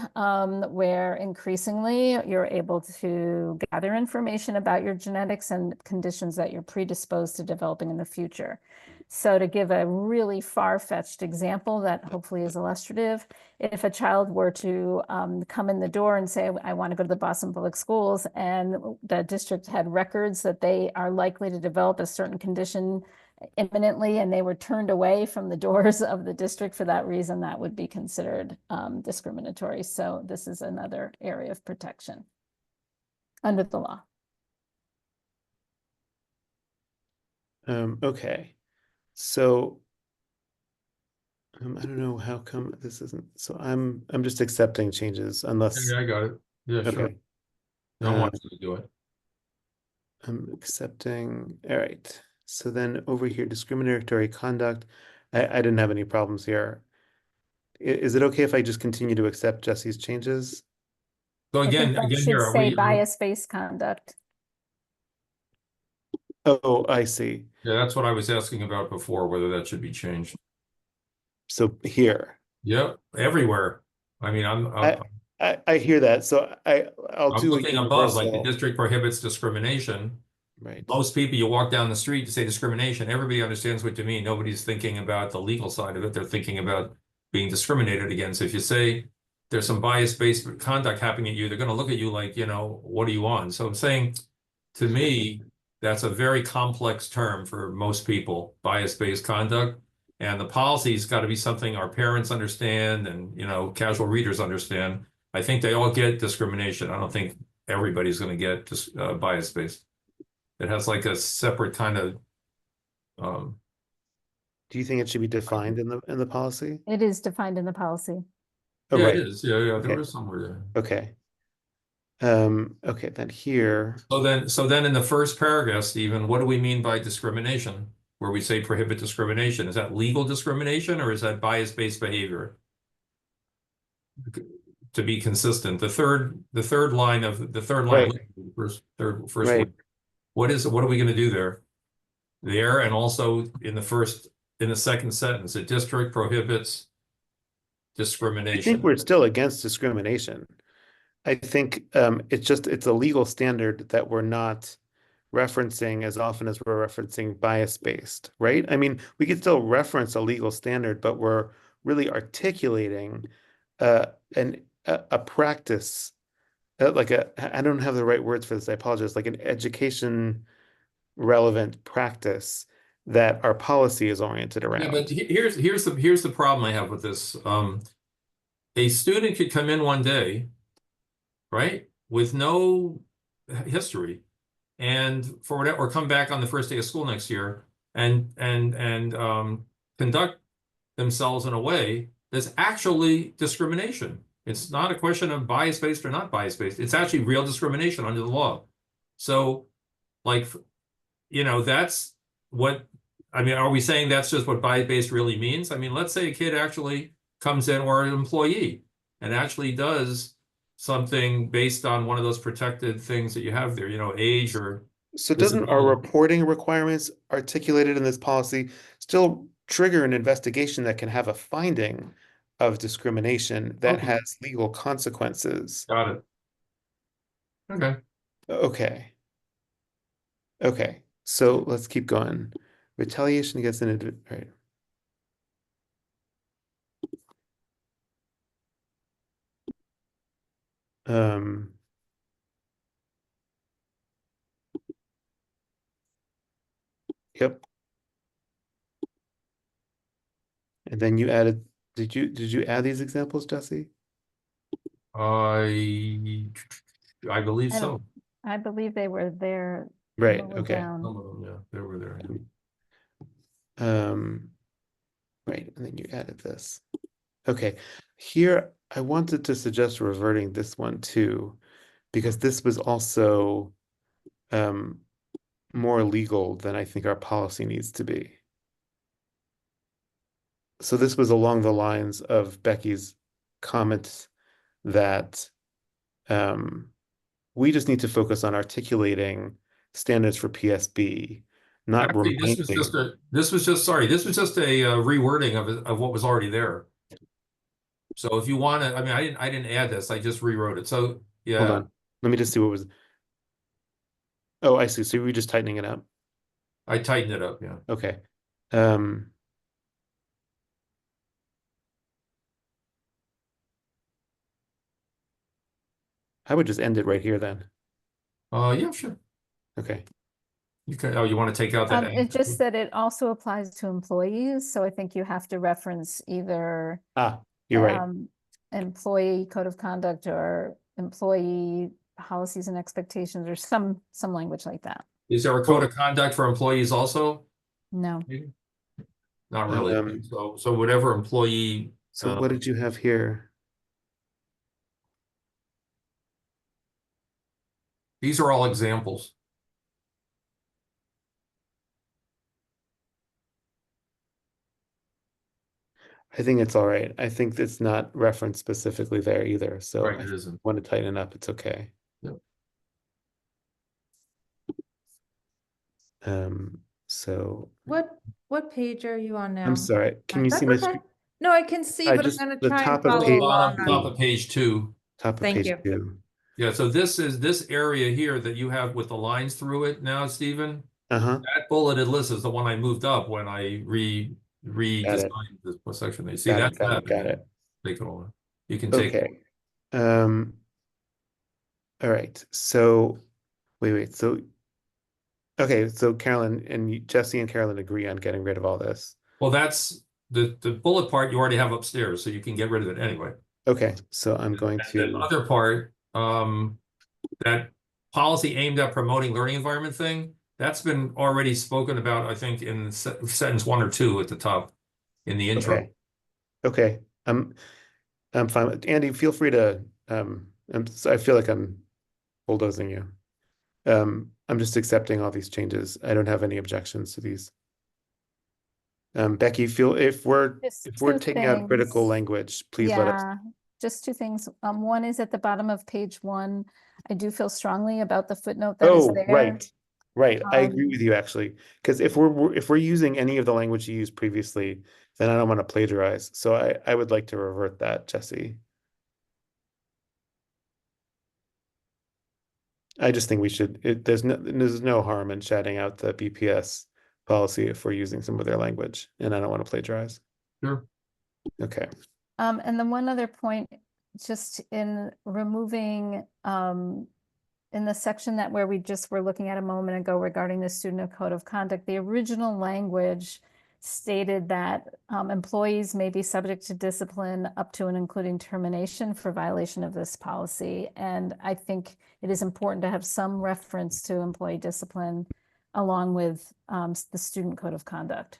where increasingly you're able to gather information about your genetics and conditions that you're predisposed to developing in the future. So to give a really far-fetched example that hopefully is illustrative, if a child were to come in the door and say, I want to go to the Boston Public Schools, and the district had records that they are likely to develop a certain condition imminently, and they were turned away from the doors of the district for that reason, that would be considered discriminatory. So this is another area of protection under the law. Okay. So I don't know how come this isn't, so I'm just accepting changes unless, Yeah, I got it. Yeah, sure. okay. No one wants to do it. I'm accepting, all right. So then over here, discriminatory conduct, I didn't have any problems here. Is it okay if I just continue to accept Jesse's changes? So I think again, that should here, are say we? bias-based conduct. Oh, I see. Yeah, that's what I was asking about before, whether that should be changed. So here, Yep, everywhere. I mean, I hear that. So I'll I'm do a looking above, like the universal, district prohibits discrimination. right? Most people, you walk down the street to say discrimination, everybody understands what you mean. Nobody's thinking about the legal side of it. They're thinking about being discriminated against. If you say there's some bias-based conduct happening at you, they're going to look at you like, you know, what are you on? So I'm saying, to me, that's a very complex term for most people, bias-based conduct. And the policy's got to be something our parents understand and, you know, casual readers understand. I think they all get discrimination. I don't think everybody's going to get bias-based. It has like a separate kind of, Do you think it should be defined in the policy? It is defined in the policy. Oh, yeah, right. it is. Yeah, there Okay. is somewhere there. Okay. Okay, then here, So then in the first paragraph, Stephen, what do we mean by discrimination? Where we say prohibit discrimination, is that legal discrimination or is that bias-based behavior? To be consistent, the third line of the third line, Right. first Right. one. What are we going to do there? There, and also in the second sentence, the district prohibits I discrimination. think we're still against discrimination. I think it's a legal standard that we're not referencing as often as we're referencing bias-based, right? I mean, we could still reference a legal standard, but we're really articulating a practice, I don't have the right words for this, I apologize, like an education relevant practice that our policy is oriented Yeah, around. but here's the problem I have with this. A student could come in one day, right, with no history, and for whatever, or come back on the first day of school next year and conduct themselves in a way that's actually discrimination. It's not a question of bias-based or not bias-based. It's actually real discrimination under the law. So, like, you know, that's what, I mean, are we saying that's just what bias-based really means? I mean, let's say a kid actually comes in, or an employee, and actually does something based on one of those protected things that you have there, age or So doesn't our disability. reporting requirements articulated in this policy still trigger an investigation that can have a finding of discrimination that Okay. has legal consequences? Got it. Okay. Okay. Okay. So let's keep going. Retaliation against an individual, right? Um, yep. And then you added, did you add these examples, Jesse? I believe I so. don't- I believe they were there Right, lower okay. down. Some of them, yeah, they were there. Yeah. Right, and then you added this. Okay, here I wanted to suggest reverting this one too, because this was also more legal than I think our policy needs to be. So this was along the lines of Becky's comment that we just need to focus on articulating standards for PSB, not Actually, this was just reminding. this was just a rewording of what was already there. So if you want to, I mean, I didn't add this, I just rewrote it. So Hold yeah, on, let me just see what was. Oh, I see. So you were just tightening it up. I tightened it up, yeah. Okay. I would just end it right here then. Yeah, sure. Okay. You can, oh, you want to take out that? It's just that it also applies to employees, so I think you have to reference either Ah, you're right. employee code of conduct or employee policies and expectations or some language like that. Is there a code of conduct for employees also? No. Maybe? Not really. Um, So whatever employee, So what did you have here? these are all examples. I think it's all right. I think it's not referenced specifically there either. So Right, I it isn't. want to tighten up. It's okay. Yep. So What page are you on now? I'm sorry. Can you That's see my okay. screen? No, I can see, I but I'm just- gonna the try and top of follow page along. Top of page 2. Top of Thank page you. 2. Yeah, so this is this area here that you have with the lines through it now, Stephen. Uh-huh. That bulleted list is the one I moved up when I redesigned this section. You see, that's that. Got it. Take it all. You can take. Okay. All right. So wait. So okay, so Carolyn and Jesse and Carolyn agree on getting rid of all this. Well, that's the bullet part you already have upstairs, so you can get rid of it anyway. Okay, so I'm going And the to other part, that policy aimed at promoting learning environment thing, that's been already spoken about, I think, in sentence 1 or 2 at the top in the intro. Okay. I'm fine with Andy, feel free to I feel like I'm bulldozing you. I'm just accepting all these changes. I don't have any objections to these. Becky, if we're Just taking out critical things. language, please let us. Yeah, just 2 things. One is at the bottom of page 1. I do feel strongly about the footnote that is there. Right. I agree with you actually, because if we're using any of the language you used previously, then I don't want to plagiarize. So I would like to revert that, Jesse. I just think we should. There's no harm in shouting out the BPS policy if we're using some of their language, and I don't want to plagiarize. Sure. Okay. And then one other point, just in removing in the section that where we just were looking at a moment ago regarding the student code of conduct, the original language stated that employees may be subject to discipline up to and including termination for violation of this policy. And I think it is important to have some reference to employee discipline along with the student code of conduct.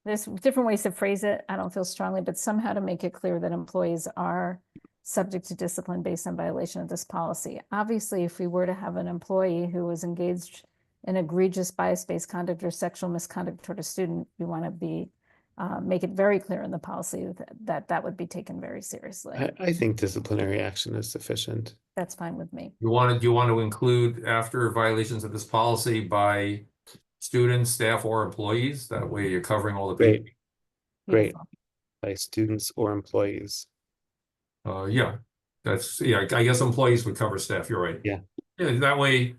There's different ways to phrase it. I don't feel strongly, but somehow to make it clear that employees are subject to discipline based on violation of this policy. Obviously, if we were to have an employee who was engaged in egregious bias-based conduct or sexual misconduct toward a student, we want to be make it very clear in the policy that would be taken very seriously. I think disciplinary action is sufficient. That's fine with me. Do you want to include after violations of this policy by students, staff, or employees? That way you're covering all the people. Great. Beautiful. By students or employees. Yeah, I guess employees would cover staff. You're right. Yeah. Yeah, that way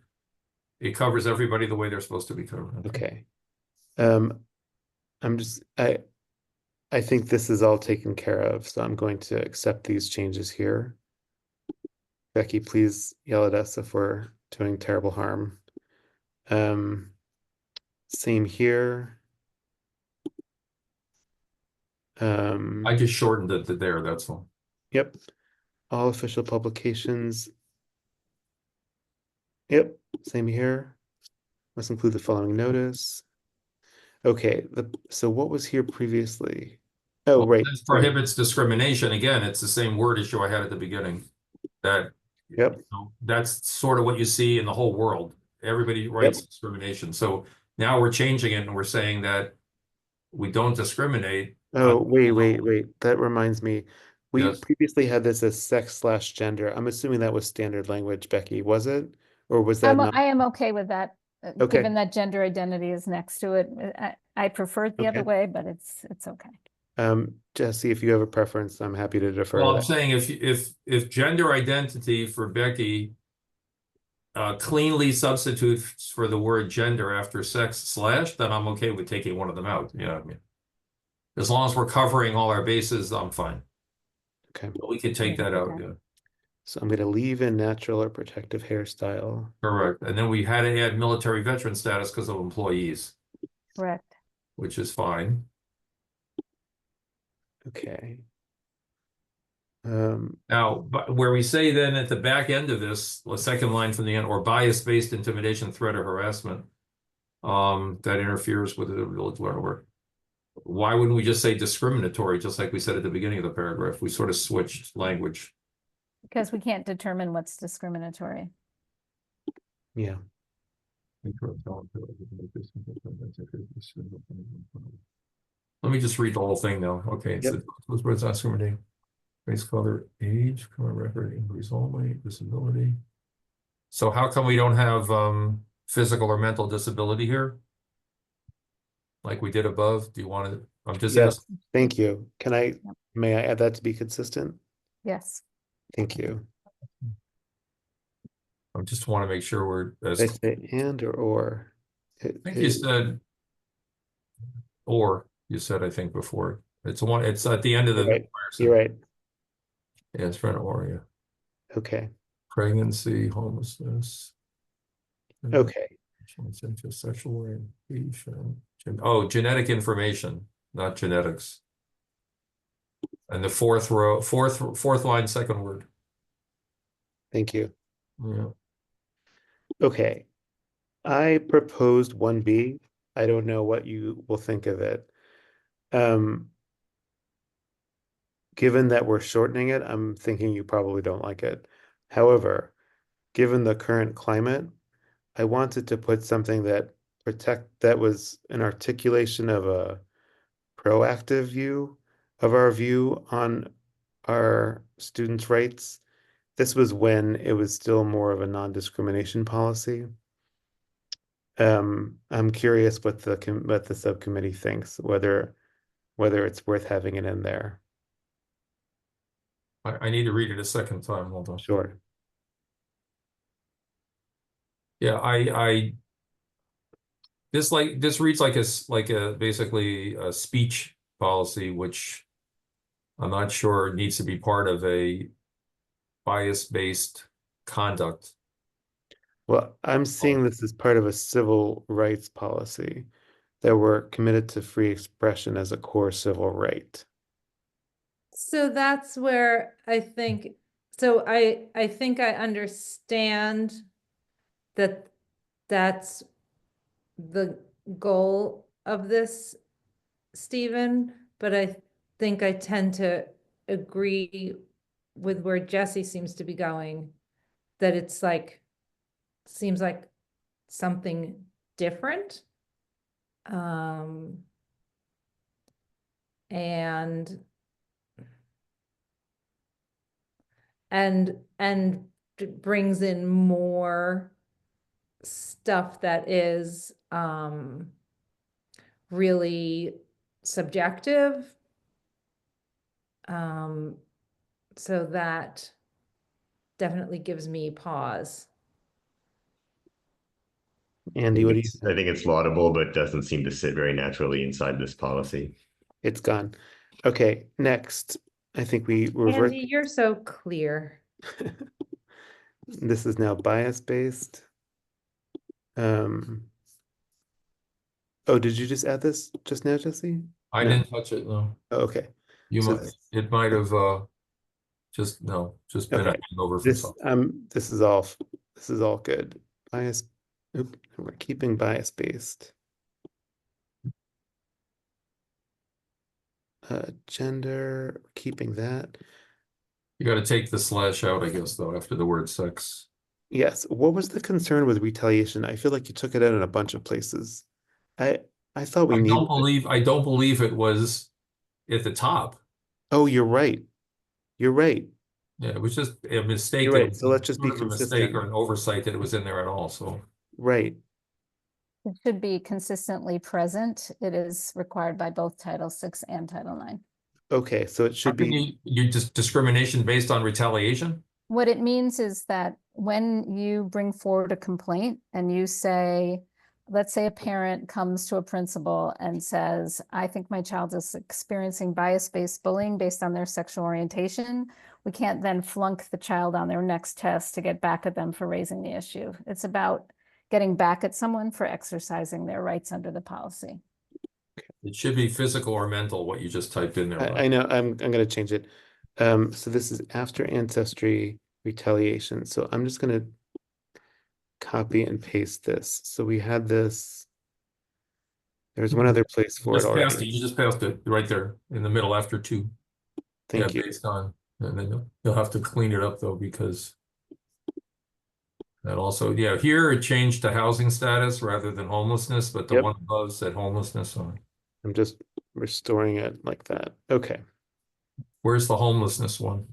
it covers everybody the way they're supposed to be covered. Okay. I think this is all taken care of, so I'm going to accept these changes here. Becky, please yell at us if we're doing terrible harm. Same here. I just shortened it to there, that's all. Yep. All official publications. Yep, same here. Must include the following notice. Okay, so what was here previously? Oh, Well, right. this prohibits discrimination. Again, it's the same word issue I had at the beginning. That, Yep. That's sort of what you see in the whole world. Everybody writes discrimination. So now we're changing it and we're saying that we don't discriminate. Oh, wait. That reminds me. We Yes. previously had this as sex/gender. I'm assuming that was standard language, Becky, was it? Or was that not? I am okay with that, Okay. given that gender identity is next to it. I prefer it the other Okay. way, but it's okay. Jesse, if you have a preference, I'm happy to defer Well, to I'm that. saying if gender identity for Becky cleanly substitutes for the word gender after sex/, then I'm okay with taking one of them out. You know what I mean? As long as we're covering all our bases, I'm fine. Okay. But we can take that out, Okay. yeah. So I'm going to leave in natural or protective hairstyle. Correct. And then we had to add military veteran status because of employees, Correct. which is fine. Okay. Now, but where we say then at the back end of this, the second line from the end, or bias-based intimidation, threat, or harassment, that interferes with the ability to learn or work. Why wouldn't we just say discriminatory, just like we said at the beginning of the paragraph? We sort of switched language. Because we can't determine what's discriminatory. Yeah. Let me just read the whole thing now. Okay, Yep. those words not discriminating. Race, color, age, criminal record, injuries only, disability. So how come we don't have physical or mental disability here? Like we did above? Do you want to? I'm just Yes. asking. Thank you. May I add that to be consistent? Yes. Thank you. I just want to make sure we're as. Did I say and or? I think you said, or you said, I think before. It's at the end of the. Right. You're right. Yeah, it's front or, yeah. Okay. Pregnancy, homelessness. Okay. Sexual orientation. Oh, genetic information, not genetics. And the fourth line, second word. Thank you. Yeah. Okay. I proposed 1B. I don't know what you will think of it. Given that we're shortening it, I'm thinking you probably don't like it. However, given the current climate, I wanted to put something that was an articulation of a proactive view of our view on our students' rights. This was when it was still more of a non-discrimination policy. I'm curious what the subcommittee thinks, whether it's worth having it in there. I need to read it a second time. Hold on. Sure. Yeah, this reads like a basically a speech policy, which I'm not sure needs to be part of a bias-based conduct. Well, I'm seeing this as part of a civil rights policy that we're committed to free expression as a core civil right. So that's where I think, so I think I understand that that's the goal of this, Stephen, but I think I tend to agree with where Jesse seems to be going, that it's like, seems like something different. and and brings in more stuff that is really subjective. So that definitely gives me pause. Andy, what do you I think? think it's laudable, but doesn't seem to sit very naturally inside this policy. It's gone. Okay, next. I think we revert. Andy, you're so clear. This is now bias-based. Oh, did you just add this just now, Jesse? I No. didn't touch it, no. Oh, okay. You So might, it might have, just been a Okay. hangover from something. This is all good. Bias. Oop, we're keeping bias-based. Gender, keeping that. You gotta take the slash out, I guess, though, after the word sex. Yes. What was the concern with retaliation? I feel like you took it out in a bunch of places. I thought we needed it. I don't believe it was at the top. Oh, you're right. You're right. Yeah, it was just a mistake. You're right. So let's just be sort of a mistake consistent. or an oversight that it was in there at all, so. Right. It should be consistently present. It is required by both Title VI and Title IX. Okay, so it should be. You just discrimination based on retaliation? What it means is that when you bring forward a complaint and you say, let's say a parent comes to a principal and says, I think my child is experiencing bias-based bullying based on their sexual orientation. We can't then flunk the child on their next test to get back at them for raising the issue. It's about getting back at someone for exercising their rights under the policy. It should be physical or mental, what you just typed in there. I know. I'm gonna change it. So this is after ancestry retaliation. So I'm just gonna copy and paste this. So we had this. There's one other place for it Just passed it. already. You just passed it right there in the middle after two. Thank you. Based on, and then you'll have to clean it up though, because that also, yeah, here it changed to housing status rather than homelessness, but the Yep. one above said homelessness on. I'm just restoring it like that. Okay. Where's the homelessness one?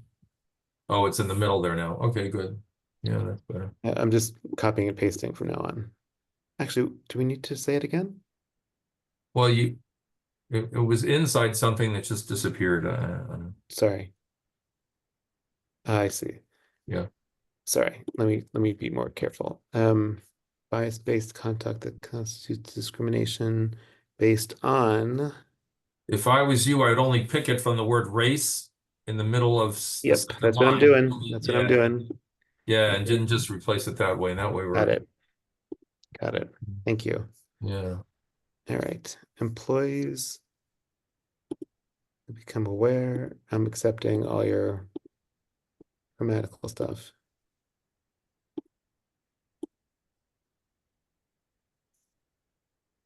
Oh, it's in the middle there now. Okay, good. Yeah, that's better. I'm just copying and pasting from now on. Actually, do we need to say it again? Well, it was inside something that just disappeared. Sorry. I see. Yeah. Sorry. Let me be more careful. Bias-based conduct that constitutes discrimination based on. If I was you, I'd only pick it from the word race in the middle of the Yep, second that's what I'm line. doing. That's what I'm doing. Yeah, and didn't just replace it that way. And that way we're Got it. Got it. Thank you. Yeah. All right. Employees become aware. I'm accepting all your grammatical stuff.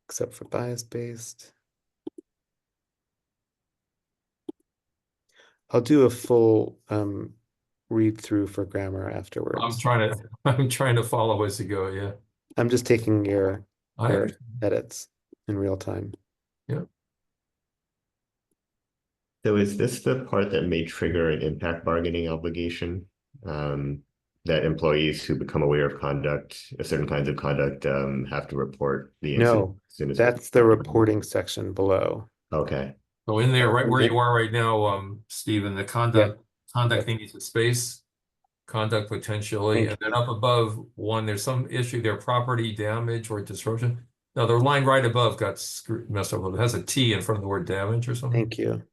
Except for bias-based. I'll do a full read through for grammar afterwards. I'm trying to follow as you go, yeah. I'm just taking your I edits in real time. So is this the part that may trigger an impact bargaining obligation? That employees who become aware of conduct, certain kinds of conduct, have to report the incident No, as soon as that's the reporting section below. Okay. So in there, right where you are right now, Stephen, the conduct thing is a space, conduct potentially, and then up above one, there's some issue there, property damage or disruption. Now the line right above got messed up. It has a T in front of the word damage or something. Thank you.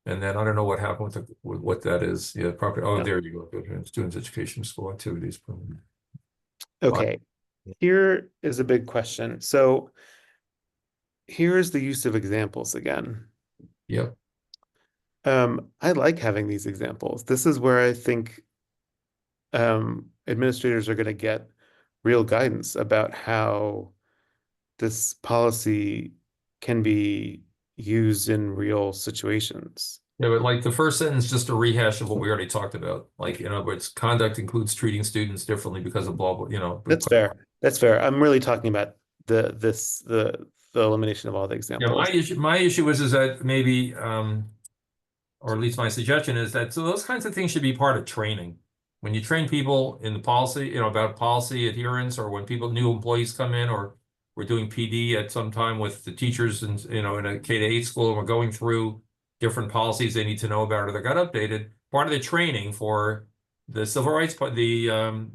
And then I don't know what happened with what that is. Yeah, property. Oh, No. there you go. Students' education, school activities. Okay, here is a big question. So here's the use of examples again. Yep. I like having these examples. This is where I think administrators are going to get real guidance about how this policy can be used in real situations. Yeah, but like the first sentence, just a rehash of what we already talked about. Like, in other words, conduct includes treating students differently because of blah, blah, That's fair. That's fair. I'm really talking about the the elimination of all the Yeah, examples. my issue is that maybe, or at least my suggestion is that, so those kinds of things should be part of training. When you train people in the policy, about policy adherence, or when new employees come in, or we're doing PD at some time with the teachers and, in a K-8 school, and we're going through different policies they need to know about or that got updated. Part of the training for the civil rights, the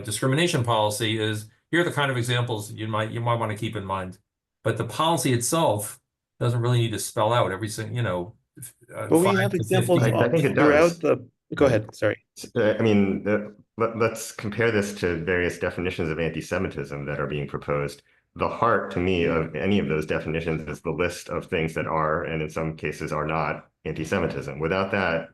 discrimination policy is, here are the kind of examples you might want to keep in mind. But the policy itself doesn't really need to spell out every single, But we 5 have to examples 15. I think it throughout does. go ahead, sorry. I mean, let's compare this to various definitions of anti-Semitism that are being proposed. The heart, to me, of any of those definitions is the list of things that are, and in some cases are not, anti-Semitism. Without that,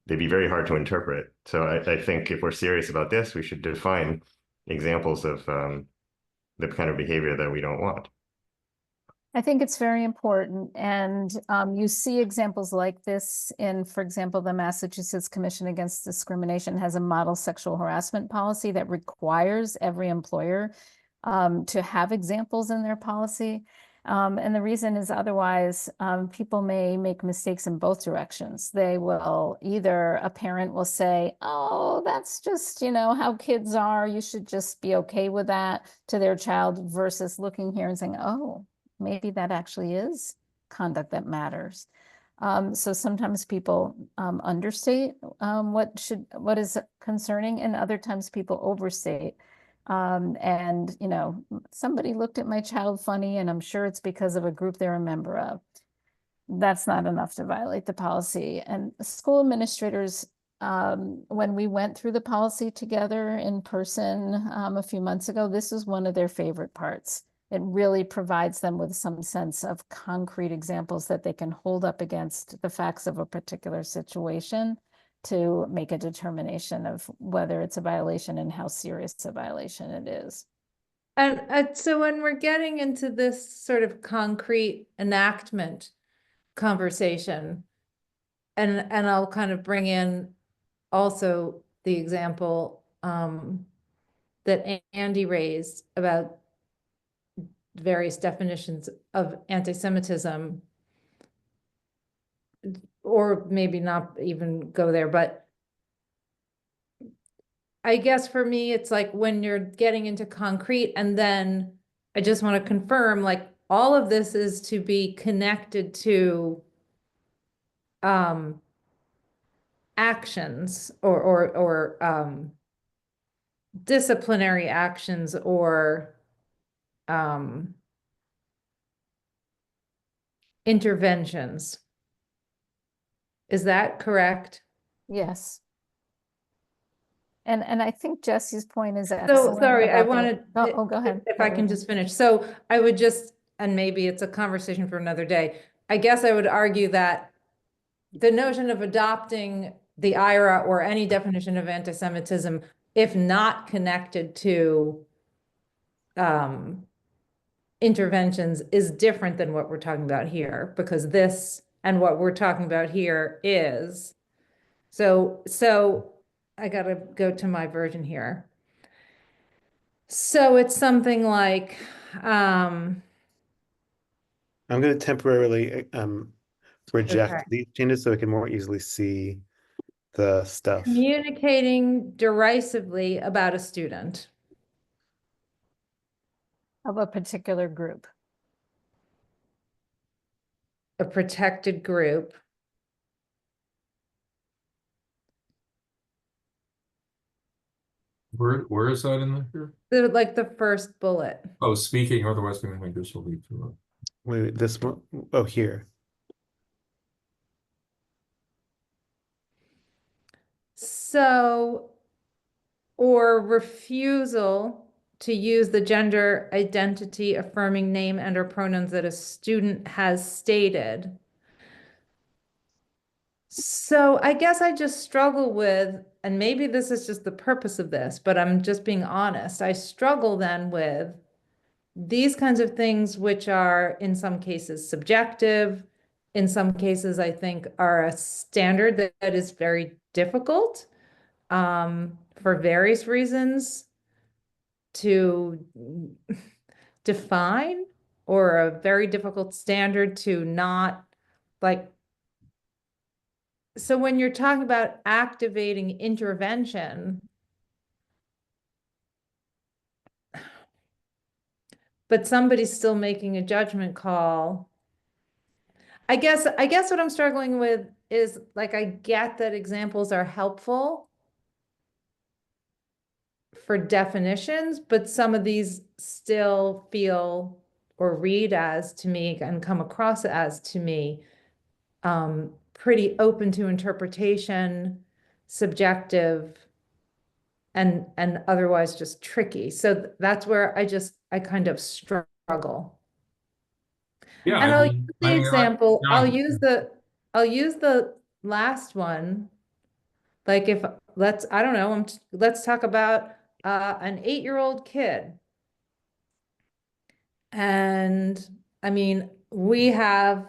they'd be very hard to interpret. So I think if we're serious about this, we should define examples of the kind of behavior that we don't want. I think it's very important, and you see examples like this in, for example, the Massachusetts Commission Against Discrimination has a model sexual harassment policy that requires every employer to have examples in their policy. And the reason is otherwise people may make mistakes in both directions. They will either, a parent will say, oh, that's just, how kids are, you should just be okay with that, to their child, versus looking here and saying, oh, maybe that actually is conduct that matters. So sometimes people understate what is concerning, and other times people overstate. And somebody looked at my child funny, and I'm sure it's because of a group they're a member of. That's not enough to violate the policy. And school administrators, when we went through the policy together in person a few months ago, this is one of their favorite parts. It really provides them with some sense of concrete examples that they can hold up against the facts of a particular situation to make a determination of whether it's a violation and how serious a violation it is. And so when we're getting into this sort of concrete enactment conversation, and I'll kind of bring in also the example that Andy raised about various definitions of anti-Semitism, or maybe not even go there, but I guess for me, it's like when you're getting into concrete, and then I just want to confirm, like, all of this is to be connected to actions or disciplinary actions or interventions. Is that correct? Yes. And I think Jesse's point is So, excellent. sorry, I about the- wanted, Oh, go ahead. if I can just finish. So I would just, and maybe it's a conversation for another day, I guess I would argue that the notion of adopting the IRA or any definition of anti-Semitism, if not connected to interventions, is different than what we're talking about here, because this and what we're talking about here is. So I gotta go to my version here. So it's something like, I'm going to temporarily reject Okay. these changes so we can more easily see the stuff. communicating derisively about a student. Of a particular group. A protected group. Where is that in here? Like the first bullet. Oh, speaking or otherwise communicators will lead to. Wait, this one, oh, here. So, or refusal to use the gender identity affirming name and or pronouns that a student has stated. So I guess I just struggle with, and maybe this is just the purpose of this, but I'm just being honest. I struggle then with these kinds of things, which are in some cases subjective, in some cases, I think are a standard that is very difficult for various reasons to define, or a very difficult standard to not, like, so when you're talking about activating intervention, but somebody's still making a judgment call. I guess what I'm struggling with is, like, I get that examples are helpful for definitions, but some of these still feel or read as to me and come across as to me pretty open to interpretation, subjective, and otherwise just tricky. So that's where I kind of struggle. Yeah, And I I'll use mean, the example, yeah, I'll use the last one. Like, if, I don't know, let's talk about an 8-year-old kid. And I mean, we have,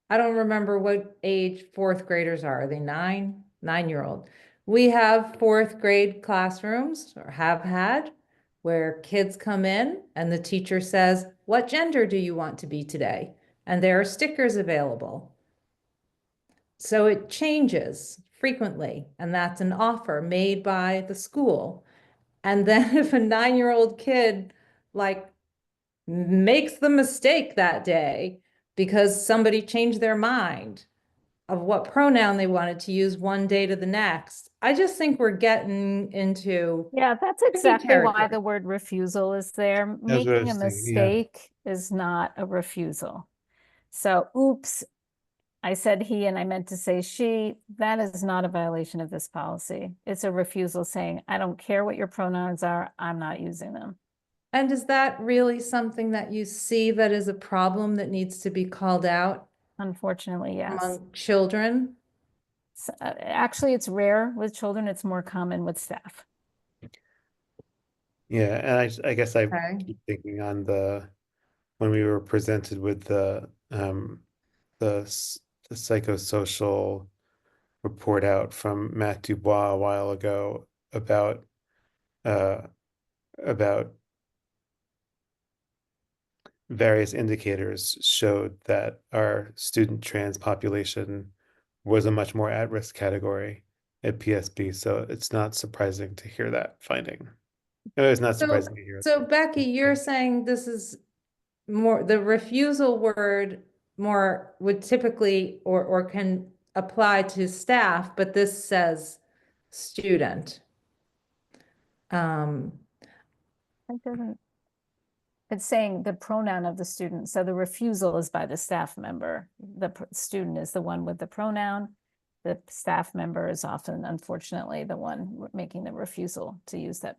I don't remember what age fourth graders are. Are they 9-year-old? We have fourth grade classrooms, or have had, where kids come in and the teacher says, "What gender do you want to be today?" And there are stickers available. So it changes frequently, and that's an offer made by the school. And then if a 9-year-old kid, like, makes the mistake that day because somebody changed their mind of what pronoun they wanted to use one day to the next, I just think we're getting into Yeah, that's tricky exactly why territory. the word refusal is there. That's what I Making a was thinking, yeah. mistake is not a refusal. So, oops, I said he and I meant to say she. That is not a violation of this policy. It's a refusal saying, I don't care what your pronouns are, I'm not using them. And is that really something that you see that is a problem that needs to be called out Unfortunately, yes. among children? Actually, it's rare with children. It's more common with staff. Yeah, and I guess I Okay. keep thinking on when we were presented with the the psychosocial report out from Matt Dubois a while ago about uh about various indicators showed that our student trans population was a much more at-risk category at PSB. So it's not surprising to hear that finding. It's not So, surprising to hear. so Becky, you're saying this is more, the refusal word more would typically or can apply to staff, but this says student. It doesn't. It's saying the pronoun of the student. So the refusal is by the staff member. The student is the one with the pronoun. The staff member is often, unfortunately, the one making the refusal to use that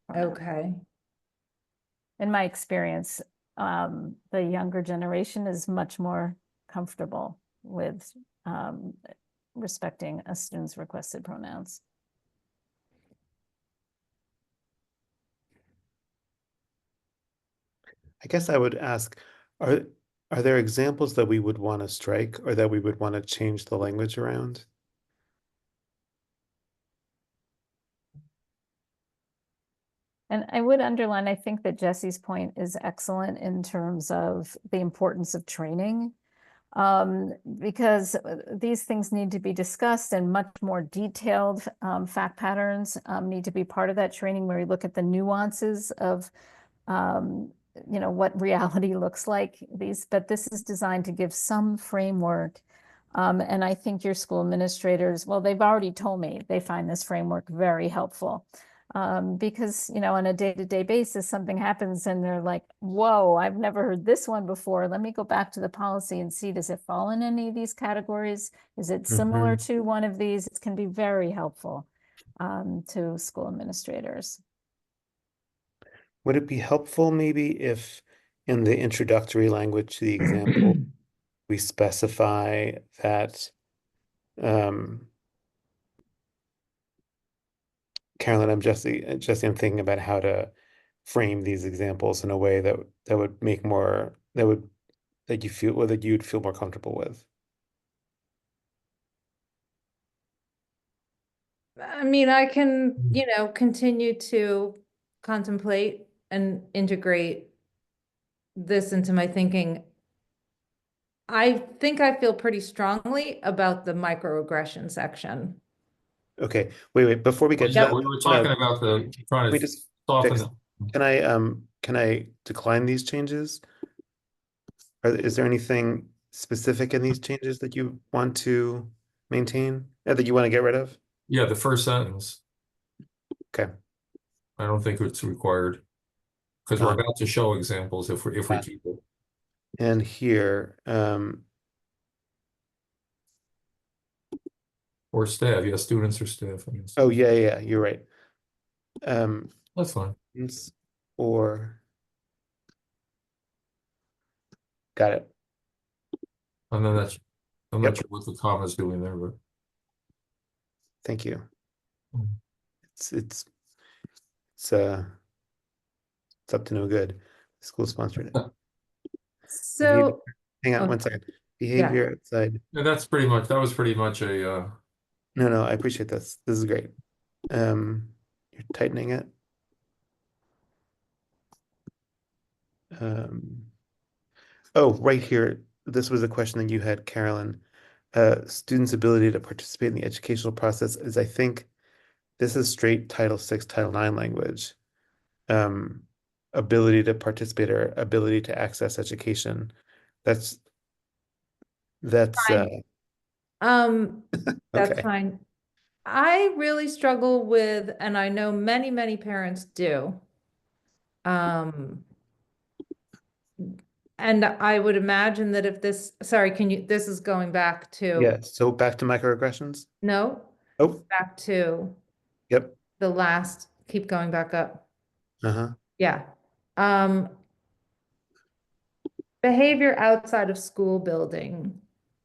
pronoun. Okay. In my experience, the younger generation is much more comfortable with respecting a student's requested pronouns. I guess I would ask, are are there examples that we would want to strike or that we would want to change the language around? And I would underline, I think that Jesse's point is excellent in terms of the importance of training. Because these things need to be discussed, and much more detailed fact patterns need to be part of that training, where we look at the nuances of what reality looks like. But this is designed to give some framework. And I think your school administrators, well, they've already told me they find this framework very helpful. Because, on a day-to-day basis, something happens and they're like, whoa, I've never heard this one before. Let me go back to the policy and see, does it fall in any of these categories? Is it similar to one of these? It can be very helpful to school administrators. Would it be helpful maybe if in the introductory language to the example, we specify that Carolyn, I'm I'm thinking about how to frame these examples in a way that would make more that you'd feel more comfortable with. I mean, I can, continue to contemplate and integrate this into my thinking. I think I feel pretty strongly about the microaggression section. Okay, wait, before we get to Yeah, that, we were can I- talking about trying we to just soften fix, can I decline these changes? Is there anything specific in these changes that you want to maintain, that you want to get rid of? yeah, the first sentence. Okay. I don't think it's required. Because we're about to show examples if we Yeah. keep it. And here, Or staff, yeah, students or staff. I guess. oh, yeah, you're right. That's fine. Or, got it. And then I'm Yep. not sure what the comma's doing there, but Thank you. Mhm. It's up to no good. School sponsored it. Behavior- So, Hang on oh, one second. Behavior outside. yeah, that was pretty much a No, I appreciate this. This is great. You're tightening it. Oh, right here. This was a question that you had, Carolyn. Students' ability to participate in the educational process is, I think, this is straight Title VI, Title IX language. Ability to participate or ability to access education. That's Fine. That's okay. fine. I really struggle with, and I know many parents do. And I would imagine that if this, sorry, this is going back to, Yeah, so back to microaggressions. no, Oh, back to yep. the last, keep going back up. Uh-huh. Yeah. Um, behavior outside of school building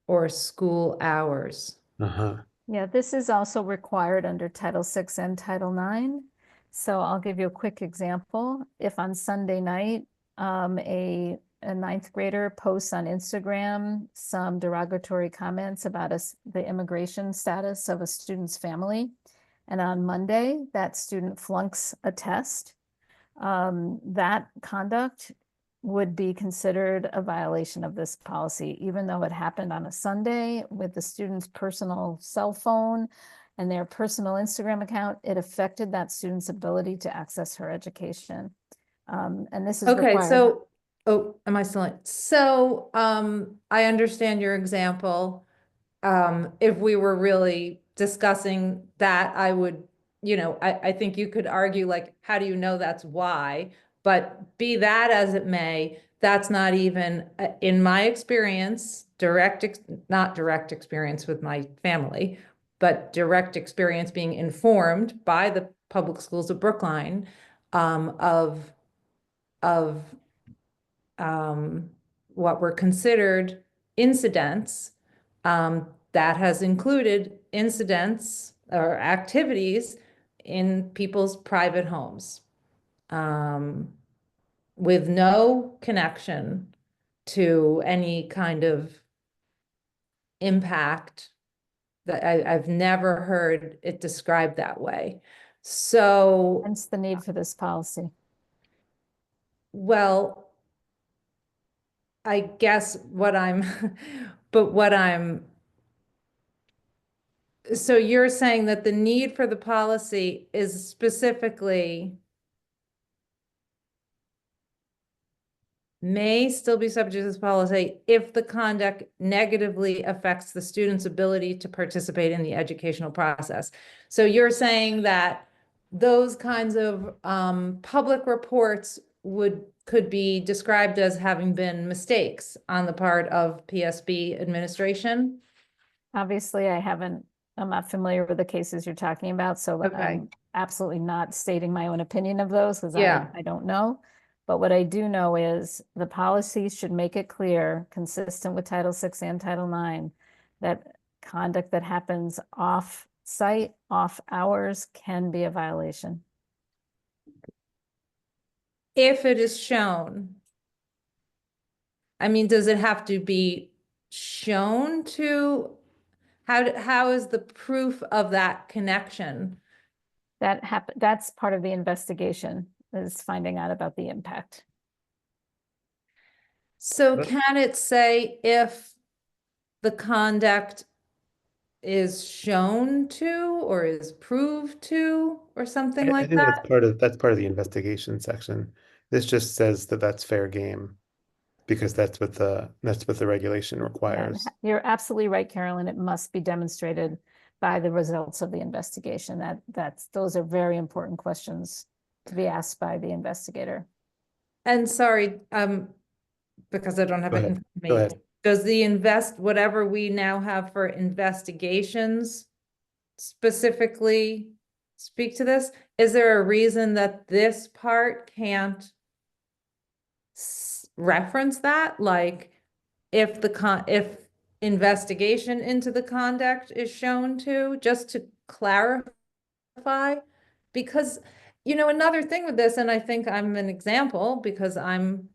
or school hours. Uh-huh. Yeah, this is also required under Title VI and Title IX. So I'll give you a quick example. If on Sunday night, a ninth grader posts on Instagram some derogatory comments about the immigration status of a student's family, and on Monday, that student flunks a test, that conduct would be considered a violation of this policy, even though it happened on a Sunday with the student's personal cell phone and their personal Instagram account. It affected that student's ability to access her education. And this is Okay, required. so, oh, am I still in? So, I understand your example. If we were really discussing that, I would, I think you could argue like, how do you know that's why? But be that as it may, that's not even, in my experience, not direct experience with my family, but direct experience being informed by the public schools of Brookline, of what were considered incidents, that has included incidents or activities in people's private homes, with no connection to any kind of impact. That I've never heard it described that way. So, Hence the need for this policy. well, I guess so you're saying that the need for the policy is specifically may still be subject to this policy if the conduct negatively affects the student's ability to participate in the educational process. So you're saying that those kinds of public reports could be described as having been mistakes on the part of PSB administration? Obviously, I'm not familiar with the cases you're talking about, so Okay. I'm absolutely not stating my own opinion of those because Yeah. I don't know. But what I do know is the policy should make it clear, consistent with Title VI and Title IX, that conduct that happens off-site, off hours can be a violation. If it is shown, I mean, does it have to be shown to, how is the proof of that connection? That's part of the investigation, is finding out about the impact. So But- can it say if the conduct is shown to or is proved to or something I like think that? that's part of the investigation section. This just says that that's fair game because that's what the regulation Yeah, requires. you're absolutely right, Carolyn. It must be demonstrated by the results of the investigation. Those are very important questions to be asked by the investigator. And sorry, because I don't have Go it in ahead. front of Go me. ahead. Does whatever we now have for investigations specifically speak to this? Is there a reason that this part can't reference that? Like if if investigation into the conduct is shown to, just to clarify? Because, another thing with this, and I think I'm an example because I'm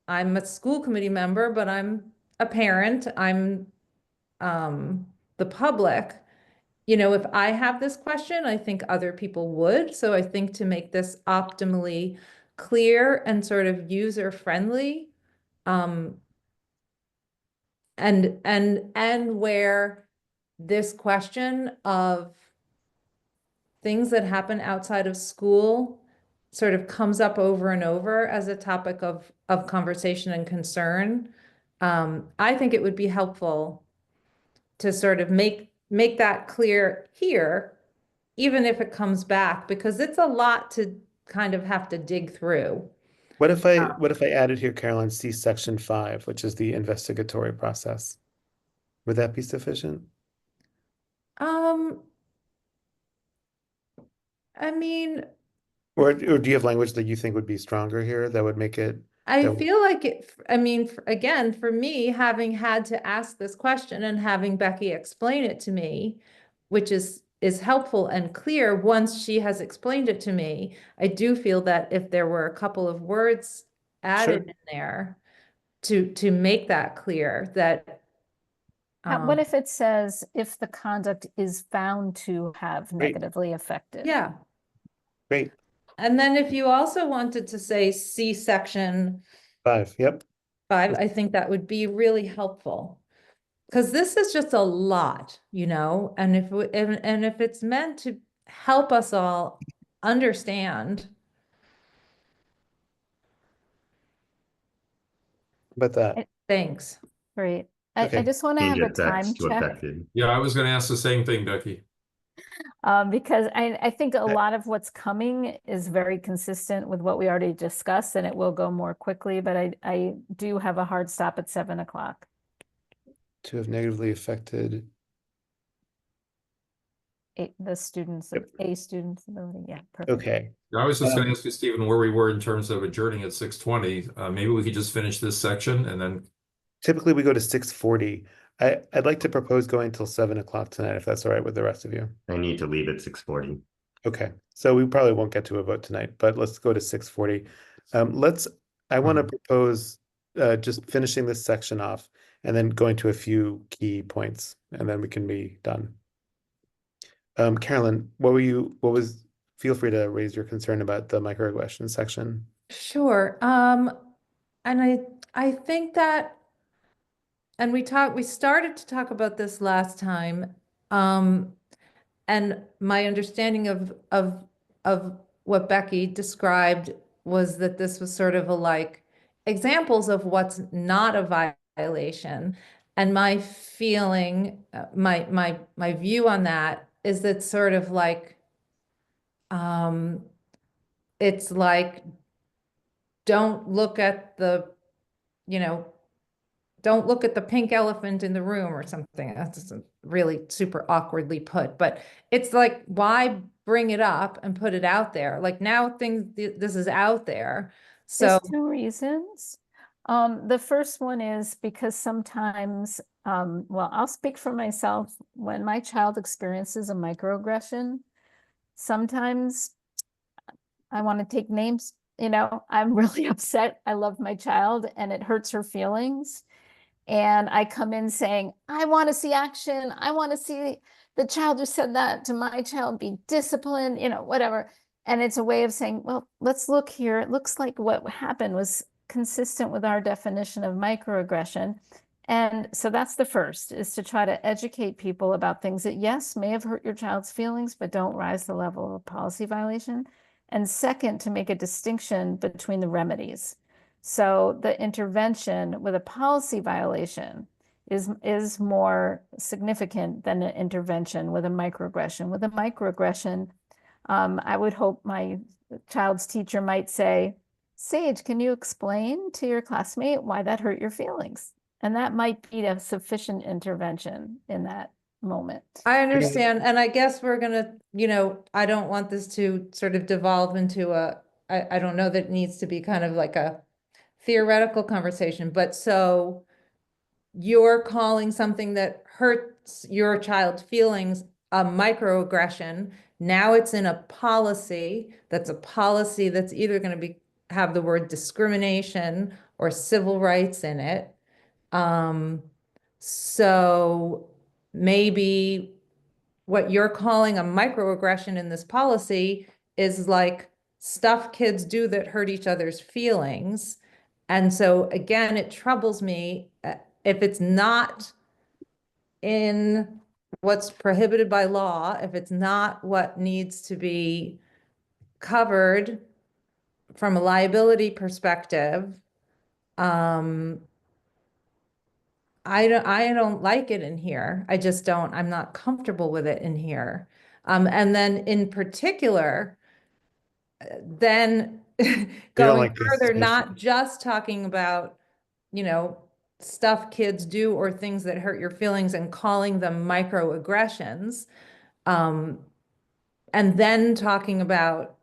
a school committee member, but I'm a parent, I'm the public. If I have this question, I think other people would. So I think to make this optimally clear and sort of user friendly, um, and where this question of things that happen outside of school sort of comes up over and over as a topic of conversation and concern. I think it would be helpful to sort of make that clear here, even if it comes back, because it's a lot to kind of have to dig through. What if I added here, Caroline, see section 5, which is the investigatory process? Would that be sufficient? Um, I mean, Or do you have language that you think would be stronger here that would make it I that feel like again, for me, having had to ask this question and having Becky explain it to me, which is helpful and clear once she has explained it to me, I do feel that if there were a couple of words added Sure. in there to make that clear, that What if it says if the conduct is found to have Great. negatively affected? yeah. Great. And then if you also wanted to say see section 5, yep. 5, I think that would be really helpful. Because this is just a lot, and if it's meant to help us all understand. About that. Thanks. Great. I Okay. just want to Change have a effects time to check. affected. Yeah, I was going to ask the same thing, Becky. Because I think a Okay. lot of what's coming is very consistent with what we already discussed, and it will go more quickly, but I do have a hard stop at 7 o'clock. To have negatively affected. The students, Yep. a student's ability. Yeah, perfect. Okay. I was just going to Um, ask you, Stephen, where we were in terms of adjourning at 6:20. Maybe we could just finish this section and then, Typically we go to 6:40. I'd like to propose going till 7 o'clock tonight, if that's all right with the rest of you. I need to leave at 6:40. Okay, so we probably won't get to a vote tonight, but let's go to 6:40. I want to propose just finishing this section off and then going to a few key points, and then we can be done. Carolyn, feel free to raise your concern about the microaggression section. Sure. And I think that, and we started to talk about this last time. And my understanding of what Becky described was that this was sort of examples of what's not a violation. And my feeling, my view on that is that sort of it's like, don't look at don't look at the pink elephant in the room or something. That's really super awkwardly put, but it's like, why bring it up and put it out there? Like now this is out there. So There's 2 reasons. The first one is because sometimes, well, I'll speak for myself. When my child experiences a microaggression, sometimes I want to take names. I'm really upset. I love my child and it hurts her feelings. And I come in saying, I want to see action. I want to see the child who said that to my child be disciplined, whatever. And it's a way of saying, well, let's look here. It looks like what happened was consistent with our definition of microaggression. And so that's the first, is to try to educate people about things that, yes, may have hurt your child's feelings, but don't rise to the level of a policy violation. And second, to make a distinction between the remedies. So the intervention with a policy violation is more significant than an intervention with a microaggression. With a microaggression, I would hope my child's teacher might say, Sage, can you explain to your classmate why that hurt your feelings? And that might be a sufficient intervention in that moment. I understand, and I guess we're gonna, I don't want this to sort of devolve into I don't know that it needs to be kind of like a theoretical conversation, but so you're calling something that hurts your child's feelings a microaggression. Now it's in a policy that's either going to have the word discrimination or civil rights in it. So maybe what you're calling a microaggression in this policy is like stuff kids do that hurt each other's feelings. And so again, it troubles me if it's not in what's prohibited by law, if it's not what needs to be covered from a liability perspective, I don't like it in here. I just don't, I'm not comfortable with it in here. And then in particular, then going like this further, discussion. not just talking about, stuff kids do or things that hurt your feelings and calling them microaggressions. And then talking about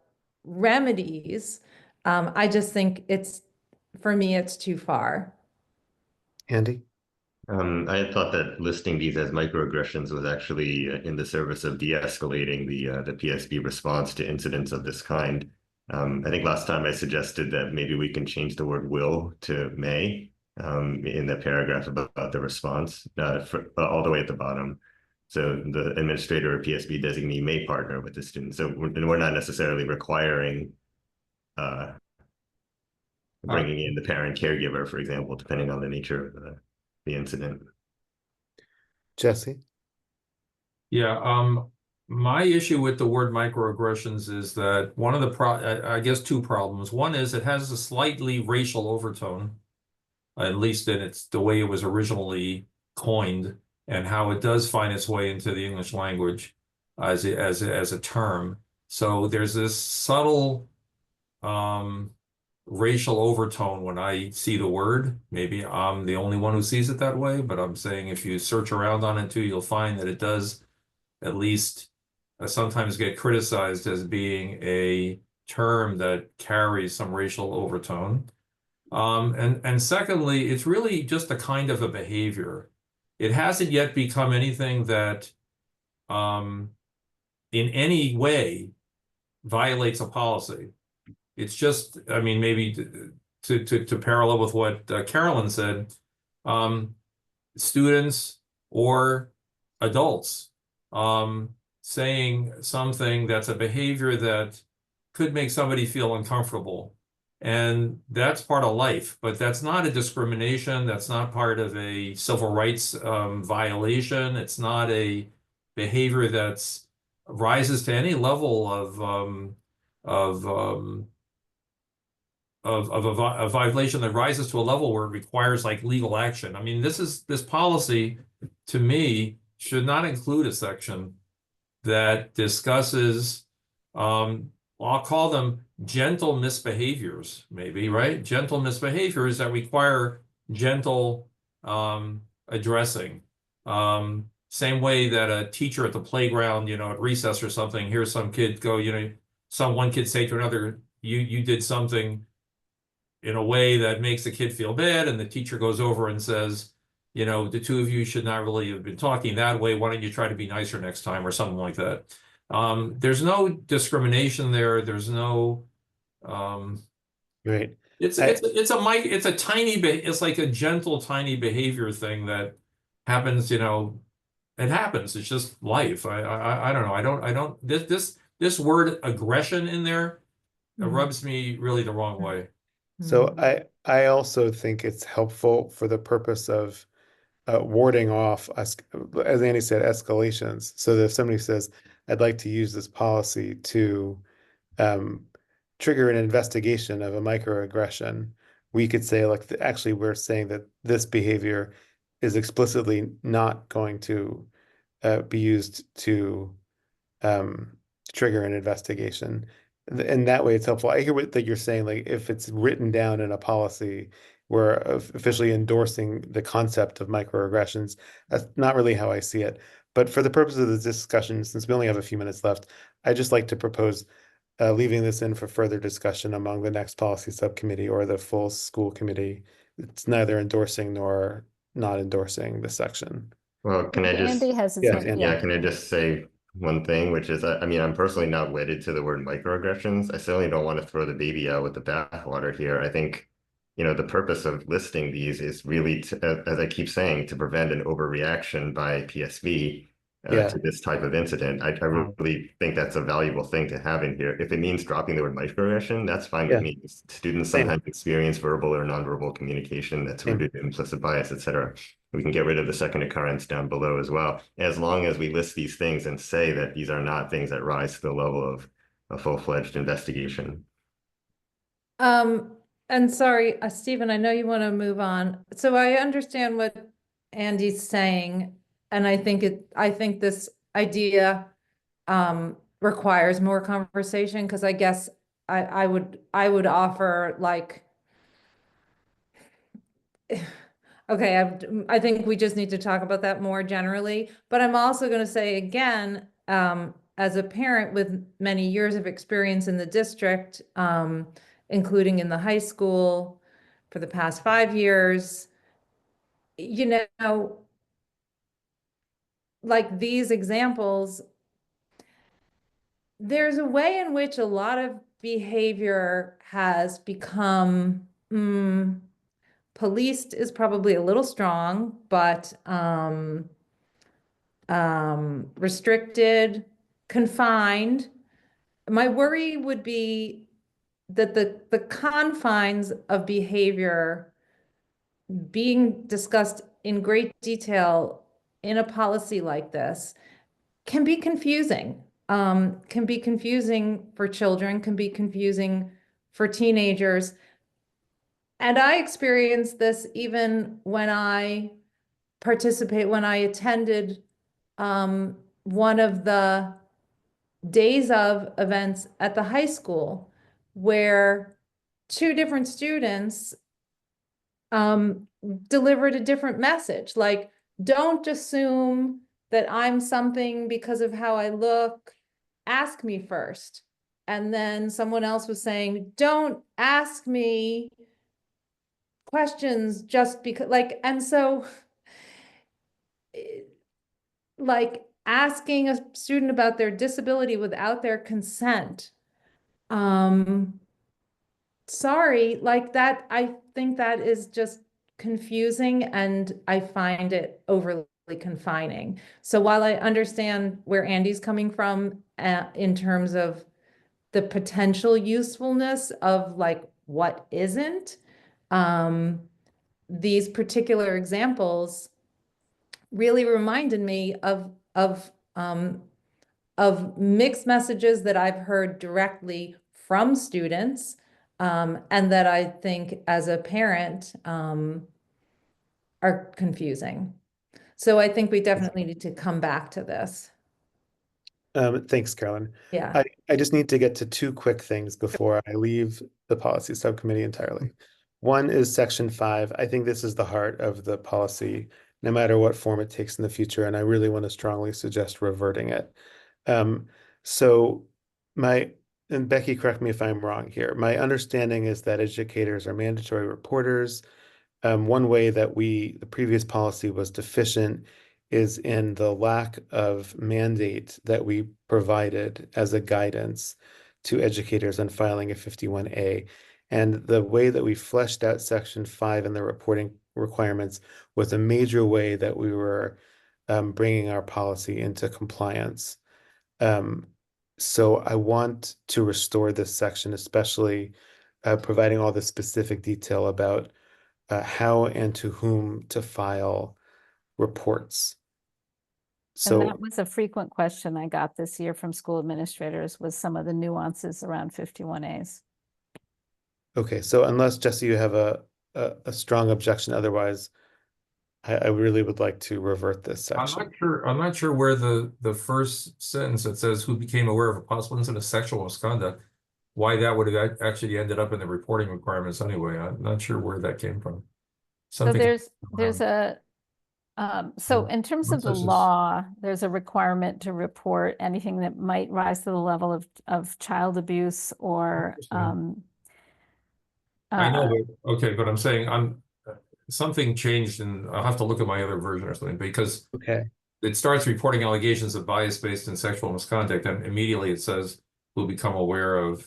remedies. I just think for me, it's too far. Andy? I had thought that listing these as microaggressions was actually in the service of de-escalating the PSB response to incidents of this kind. I think last time I suggested that maybe we can change the word will to may in the paragraph about the response all the way at the bottom. So the administrator or PSB designee may partner with the student. So we're not necessarily requiring bringing in the parent caregiver, for example, depending on the nature of the incident. Jesse? Yeah, my issue with the word microaggressions is that one of the I guess two problems. One is it has a slightly racial overtone, at least in the way it was originally coined, and how it does find its way into the English language as a term. So there's this subtle racial overtone when I see the word. Maybe I'm the only one who sees it that way, but I'm saying if you search around on it too, you'll find that it does at least sometimes get criticized as being a term that carries some racial overtone. And secondly, it's really just a kind of a behavior. It hasn't yet become anything that in any way violates a policy. It's just, I mean, maybe to parallel with what Carolyn said, students or adults saying something that's a behavior that could make somebody feel uncomfortable. And that's part of life, but that's not a discrimination. That's not part of a civil rights violation. It's not a behavior that's rises to any level of a violation that rises to a level where it requires like legal action. I mean, this policy to me should not include a section that discusses I'll call them gentle misbehaviors, maybe, right? Gentle misbehaviors that require gentle addressing. Same way that a teacher at the playground, at recess or something, hears some kid go, one kid say to another, you did something in a way that makes the kid feel bad, and the teacher goes over and says, the two of you should not really have been talking that way. Why don't you try to be nicer next time, or something like that. There's no discrimination there. There's no Right. It's like a gentle, tiny behavior thing that happens, it happens. It's just life. I don't know. This word aggression in there rubs me really the wrong way. So I also think it's helpful for the purpose of warding off, as Andy said, escalations. So that if somebody says, I'd like to use this policy to um, trigger an investigation of a microaggression, we could say, like, actually, we're saying that this behavior is explicitly not going to be used to um, trigger an investigation. And that way it's helpful. I hear what that you're saying, like if it's written down in a policy, we're officially endorsing the concept of microaggressions. That's not really how I see it. But for the purpose of this discussion, since we only have a few minutes left, I just like to propose leaving this in for further discussion among the next policy subcommittee or the full school committee. It's neither endorsing nor not endorsing this section. Well, can I Andy just, has his Yes, hand, Andy. yeah. yeah, can I just say one thing, which is, I mean, I'm personally not wedded to the word microaggressions. I certainly don't want to throw the baby out with the bathwater here. I think, the purpose of listing these is really, to, as I keep saying, to prevent an overreaction by PSV Yeah. to this type of incident. I really think that's a valuable thing to have in here. If it means dropping the word microaggression, that's fine Yeah. with me. Students Same. sometimes experience verbal or nonverbal communication that's Same. rooted in implicit bias, etc. We can get rid of the second occurrence down below as well, as long as we list these things and say that these are not things that rise to the level of a full-fledged investigation. And sorry, Stephen, I know you want to move on. So I understand what Andy's saying, and I think this idea requires more conversation, because I guess I would offer, like, okay, I think we just need to talk about that more generally, but I'm also going to say again, as a parent with many years of experience in the district, including in the high school for the past 5 years, like these examples, there's a way in which a lot of behavior has become, policed is probably a little strong, but restricted, confined. My worry would be that the confines of behavior being discussed in great detail in a policy like this can be confusing. Can be confusing for children, can be confusing for teenagers. And I experienced this even when I attended one of the days of events at the high school, where two different students delivered a different message. Like, don't assume that I'm something because of how I look. Ask me first. And then someone else was saying, don't ask me questions just because, like, and so like asking a student about their disability without their consent. Sorry, like that, I think that is just confusing, and I find it overly confining. So while I understand where Andy's coming from in terms of the potential usefulness of, like, what isn't, these particular examples really reminded me of mixed messages that I've heard directly from students, and that I think as a parent are confusing. So I think we definitely need to come back to this. Thanks, Carolyn. Yeah. I just need to get to two quick things before I leave the policy subcommittee entirely. One is section 5. I think this is the heart of the policy, no matter what form it takes in the future, and I really want to strongly suggest reverting it. So and Becky, correct me if I'm wrong here. My understanding is that educators are mandatory reporters. One way that the previous policy was deficient is in the lack of mandate that we provided as a guidance to educators on filing a 51A. And the way that we fleshed out section 5 in the reporting requirements was a major way that we were bringing our policy into compliance. So I want to restore this section, especially providing all the specific detail about how and to whom to file reports. And So, that was a frequent question I got this year from school administrators, was some of the nuances around 51As. okay, so unless Jesse, you have a strong objection, otherwise, I really would like to revert this I'm section. not sure where the first sentence that says who became aware of a possible incident of sexual misconduct, why that would have actually ended up in the reporting requirements anyway. I'm not sure where that came from. So Something. there's a, so in terms of the What's this? law, there's a requirement to report anything that might rise to the level of child abuse or, Interesting. I know, but okay, but I'm saying something changed, and I'll have to look at my other version or something, because Okay, it starts reporting allegations of bias-based and sexual misconduct, and immediately it says will become aware of.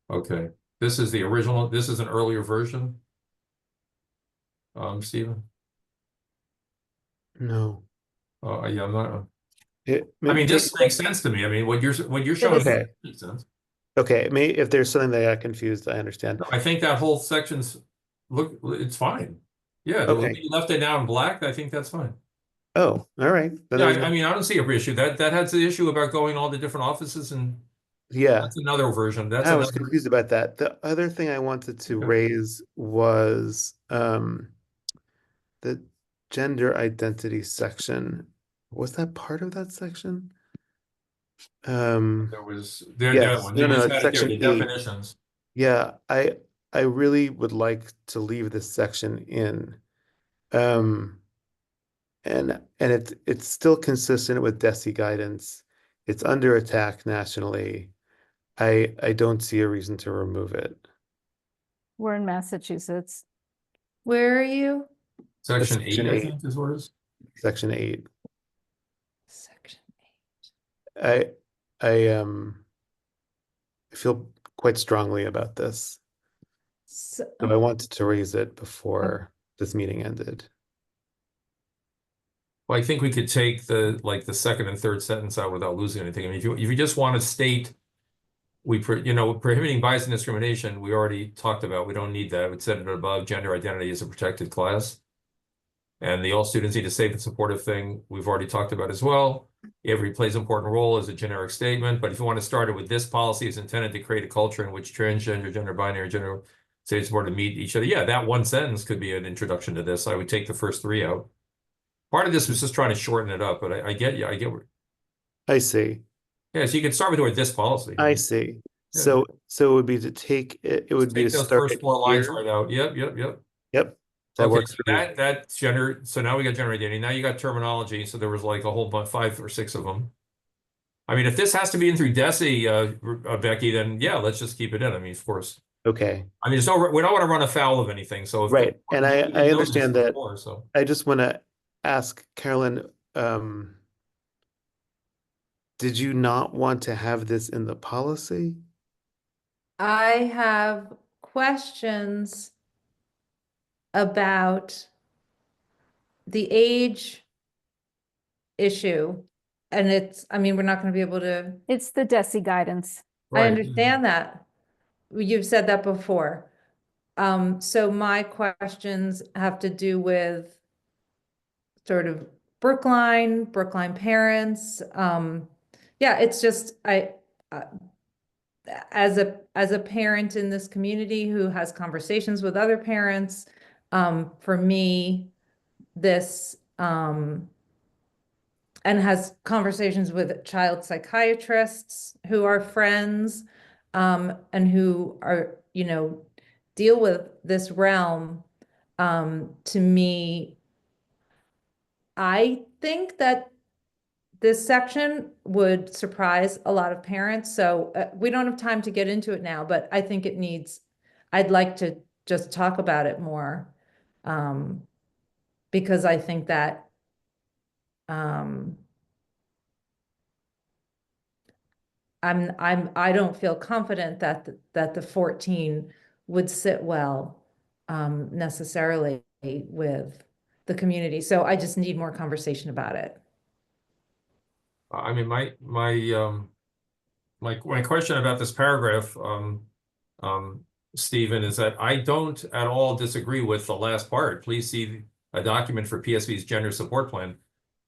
Okay, this is the original. This is an earlier version. Stephen. no. Yeah, I'm not. It, I mean, this take- makes sense to me. I mean, what you're showing Okay. makes sense. Okay, if there's something that I got confused, I understand. I think that whole section's it's fine. Yeah, Okay. you left it now in black. I think that's fine. Oh, all right. Then Yeah, there's I mean, I don't see a issue. That has the issue about going all the different offices, and yeah, that's another version. That's I was another. confused about that. The other thing I wanted to Okay. raise was the gender identity section. Was that part of that section? There was there Yes. one. No, You no, just it's had it there. section The 8. definitions. Yeah, I really would like to leave this section in. And it's still consistent with DESI guidance. It's under attack nationally. I don't see a reason to remove it. we're in Massachusetts. Where are you? Section Section 8, I 8. think, is what it is. Section 8. Section I I feel quite strongly about this. So, So I wanted to raise it before this meeting ended. Well, I think we could take the second and third sentence out without losing anything. I mean, if you just want to state prohibiting bias and discrimination, we already talked about. We don't need that. We said it above. Gender identity is a protected class, and all students need a safe and supportive thing. We've already talked about as well. Every plays an important role is a generic statement, but if you want to start it with this policy is intended to create a culture in which transgender, gender binary, gender safe and supportive meet each other. Yeah, that one sentence could be an introduction to this. I would take the first 3 out. Part of this was just trying to shorten it up, but I get you. I get where. I see. Yeah, so you can start with the word this policy. I see. Yeah. So it would be to take it, it would be Take to those start first it 4 lines here. right out. Yep. Yep. That Okay, works so for me. that's gender. So now we got gender identity. Now you got terminology. So there was like a whole bunch, 5 or 6 of them. I mean, if this has to be in through DESI, Becky, then yeah, let's just keep it in. I mean, of course. Okay. I mean, we don't want to run afoul of anything. So if Right. And I we didn't know this understand that. before, so. I just want to ask Carolyn, did you not want to have this in the policy? I have questions about the age issue. And I mean, we're not going to be able to, It's the DESI guidance. I Right. understand that. You've said that before. So my questions have to do with sort of Brookline parents. Yeah, it's just, as a parent in this community who has conversations with other parents, for me, this, and has conversations with child psychiatrists who are friends, and who are, deal with this realm. To me, I think that this section would surprise a lot of parents. So we don't have time to get into it now, but I think I'd like to just talk about it more. Because I think that, I don't feel confident that the 14 would sit well, necessarily with the community. So I just need more conversation about it. I mean, my question about this paragraph, Stephen, is that I don't at all disagree with the last part. Please see a document for PSV's gender support plan.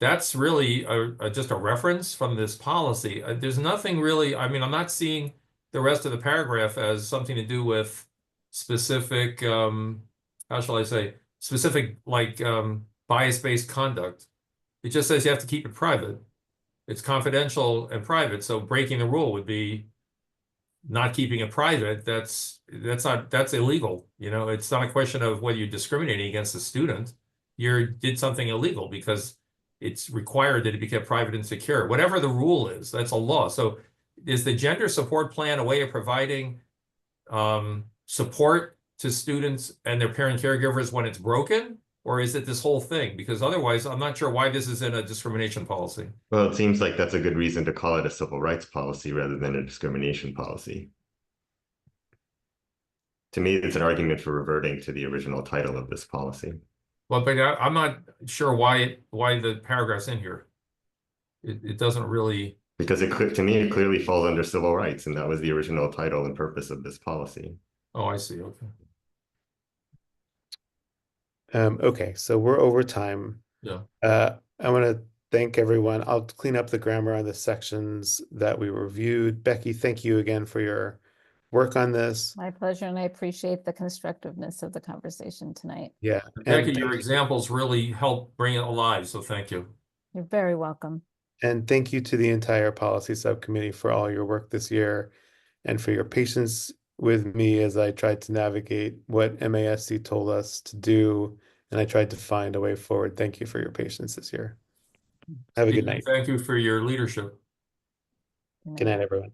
That's really just a reference from this policy. There's nothing really, I mean, I'm not seeing the rest of the paragraph as something to do with specific, how shall I say, specific like bias-based conduct. It just says you have to keep it private. It's confidential and private, so breaking the rule would be not keeping it private. That's illegal. You know, it's not a question of whether you're discriminating against a student. You did something illegal because it's required that it be kept private and secure. Whatever the rule is, that's a law. So is the gender support plan a way of providing support to students and their parent caregivers when it's broken? Or is it this whole thing? Because otherwise, I'm not sure why this is in a discrimination policy. Well, it seems like that's a good reason to call it a civil rights policy rather than a discrimination policy. To me, it's an argument for reverting to the original title of this policy. Well, but I'm not sure why the paragraph's in here. It doesn't really. Because to me, it clearly falls under civil rights, and that was the original title and purpose of this policy. Oh, I see. Okay. Okay, so we're over time. Yeah. I want to thank everyone. I'll clean up the grammar on the sections that we reviewed. Becky, thank you again for your work on this. My pleasure, and I appreciate the constructiveness of the conversation tonight. Yeah. Becky, And your examples really help bring it alive, so thank you. You're very welcome. And thank you to the entire policy subcommittee for all your work this year and for your patience with me as I tried to navigate what MASC told us to do, and I tried to find a way forward. Thank you for your patience this year. Have a good night. Thank you for your leadership. Good night, everyone.